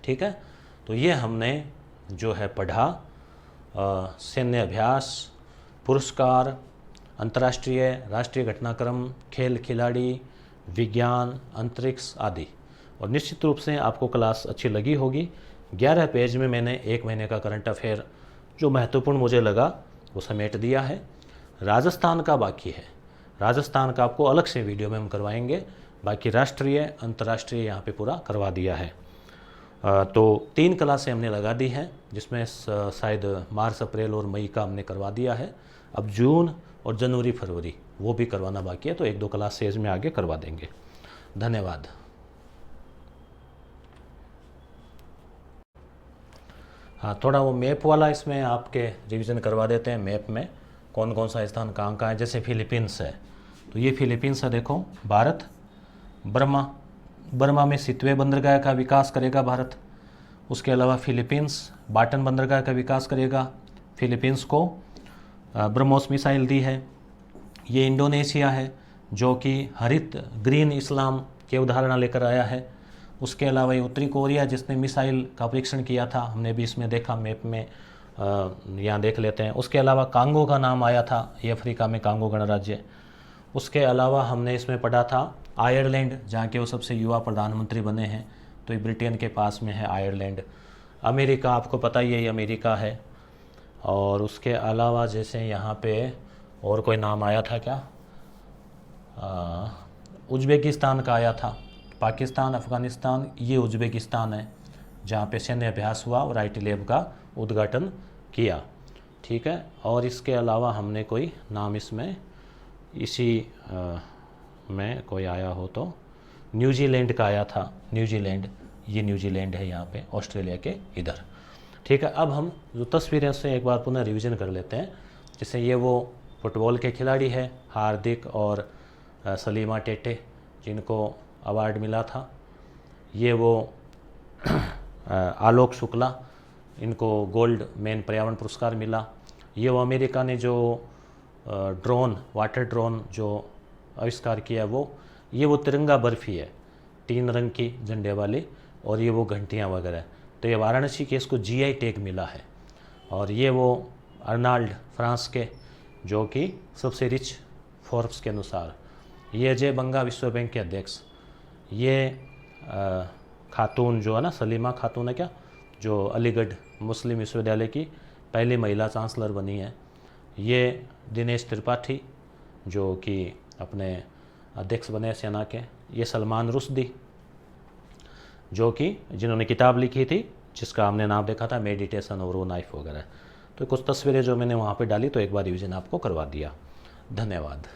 ठीक है। तो ये हमने जो है पढ़ा, सैन्य अभ्यास, पुरस्कार, अंतर्राष्ट्रीय राष्ट्रीय घटनाक्रम, खेल खिलाड़ी, विज्ञान, अंतरिक्ष आदि। और निश्चित रूप से आपको क्लास अच्छी लगी होगी। 11 पेज में मैंने 1 महीने का करंट अफेयर जो महत्वपूर्ण मुझे लगा वो समेट दिया है। राजस्थान का बाकी है, राजस्थान का आपको अलग से वीडियो में हम करवाएंगे, बाकी राष्ट्रीय अंतर्राष्ट्रीय यहाँ पे पूरा करवा दिया है। तो 3 क्लासें हमने लगा दी हैं, जिसमें शायद मार्च, अप्रैल और मई का हमने करवा दिया है। अब जून और जनवरी, फरवरी वो भी करवाना बाकी है, तो 1-2 क्लासेज में आगे करवा देंगे। धन्यवाद। हाँ, थोड़ा वो मैप वाला इसमें आपके रिवीजन करवा देते हैं। मैप में कौन कौन सा स्थान कहाँ कहाँ है। जैसे फिलीपींस है, तो ये फिलीपींस है, देखो भारत, बर्मा में सितवे बंदरगाह का विकास करेगा भारत। उसके अलावा फिलीपींस बाटन बंदरगाह का विकास करेगा। फिलीपींस को ब्रह्मोस मिसाइल दी है। ये इंडोनेशिया है जो कि हरित ग्रीन इस्लाम की अवधारणा लेकर आया है। उसके अलावा ये उत्तरी कोरिया जिसने मिसाइल का परीक्षण किया था, हमने भी इसमें देखा मैप में, यहाँ देख लेते हैं। उसके अलावा कांगो का नाम आया था, ये अफ्रीका में कांगो गणराज्य। उसके अलावा हमने इसमें पढ़ा था आयरलैंड, जहाँ के वो सबसे युवा प्रधानमंत्री बने हैं, तो ये ब्रिटेन के पास में है आयरलैंड। अमेरिका आपको पता ही है, ये अमेरिका है। और उसके अलावा जैसे यहाँ पे और कोई नाम आया था क्या, उज़्बेकिस्तान का आया था। पाकिस्तान, अफ़गानिस्तान, ये उज़्बेकिस्तान है जहाँ पे सैन्य अभ्यास हुआ और IT लैब का उद्घाटन किया। ठीक है, और इसके अलावा हमने कोई नाम इसमें इसी में कोई आया हो तो न्यूजीलैंड का आया था। न्यूजीलैंड, ये न्यूजीलैंड है यहाँ पे ऑस्ट्रेलिया के इधर। ठीक है, अब हम जो तस्वीरें से एक बार पुनः रिवीजन कर लेते हैं। जैसे ये वो फुटबॉल के खिलाड़ी है हार्दिक और सलीमा टेटे, जिनको अवार्ड मिला था। ये वो आलोक शुक्ला, इनको गोल्ड मैन पर्यावरण पुरस्कार मिला। ये वो अमेरिका ने जो ड्रोन, वाटर ड्रोन जो आविष्कार किया वो, ये वो तिरंगा बर्फ़ी है 3 रंग की झंडे वाली, और ये वो घंटियाँ वगैरह। तो ये वाराणसी के इसको GI टैग मिला है। और ये वो अर्नाल्ड फ्रांस के, जो कि सबसे रिच फोर्ब्स के अनुसार। ये अजय बंगा, विश्व बैंक के अध्यक्ष। ये खातून जो है ना, सलीमा खातून है क्या, जो अलीगढ़ मुस्लिम विश्वविद्यालय की पहली महिला चांसलर बनी है। ये दिनेश त्रिपाठी जो कि अपने अध्यक्ष बने सेना के। ये सलमान रुश्दी जो कि जिन्होंने किताब लिखी थी जिसका हमने नाम देखा था मेडिटेशन और वो नाइफ वगैरह। तो कुछ तस्वीरें जो मैंने वहाँ पे डाली, तो एक बार रिवीजन आपको करवा दिया। धन्यवाद।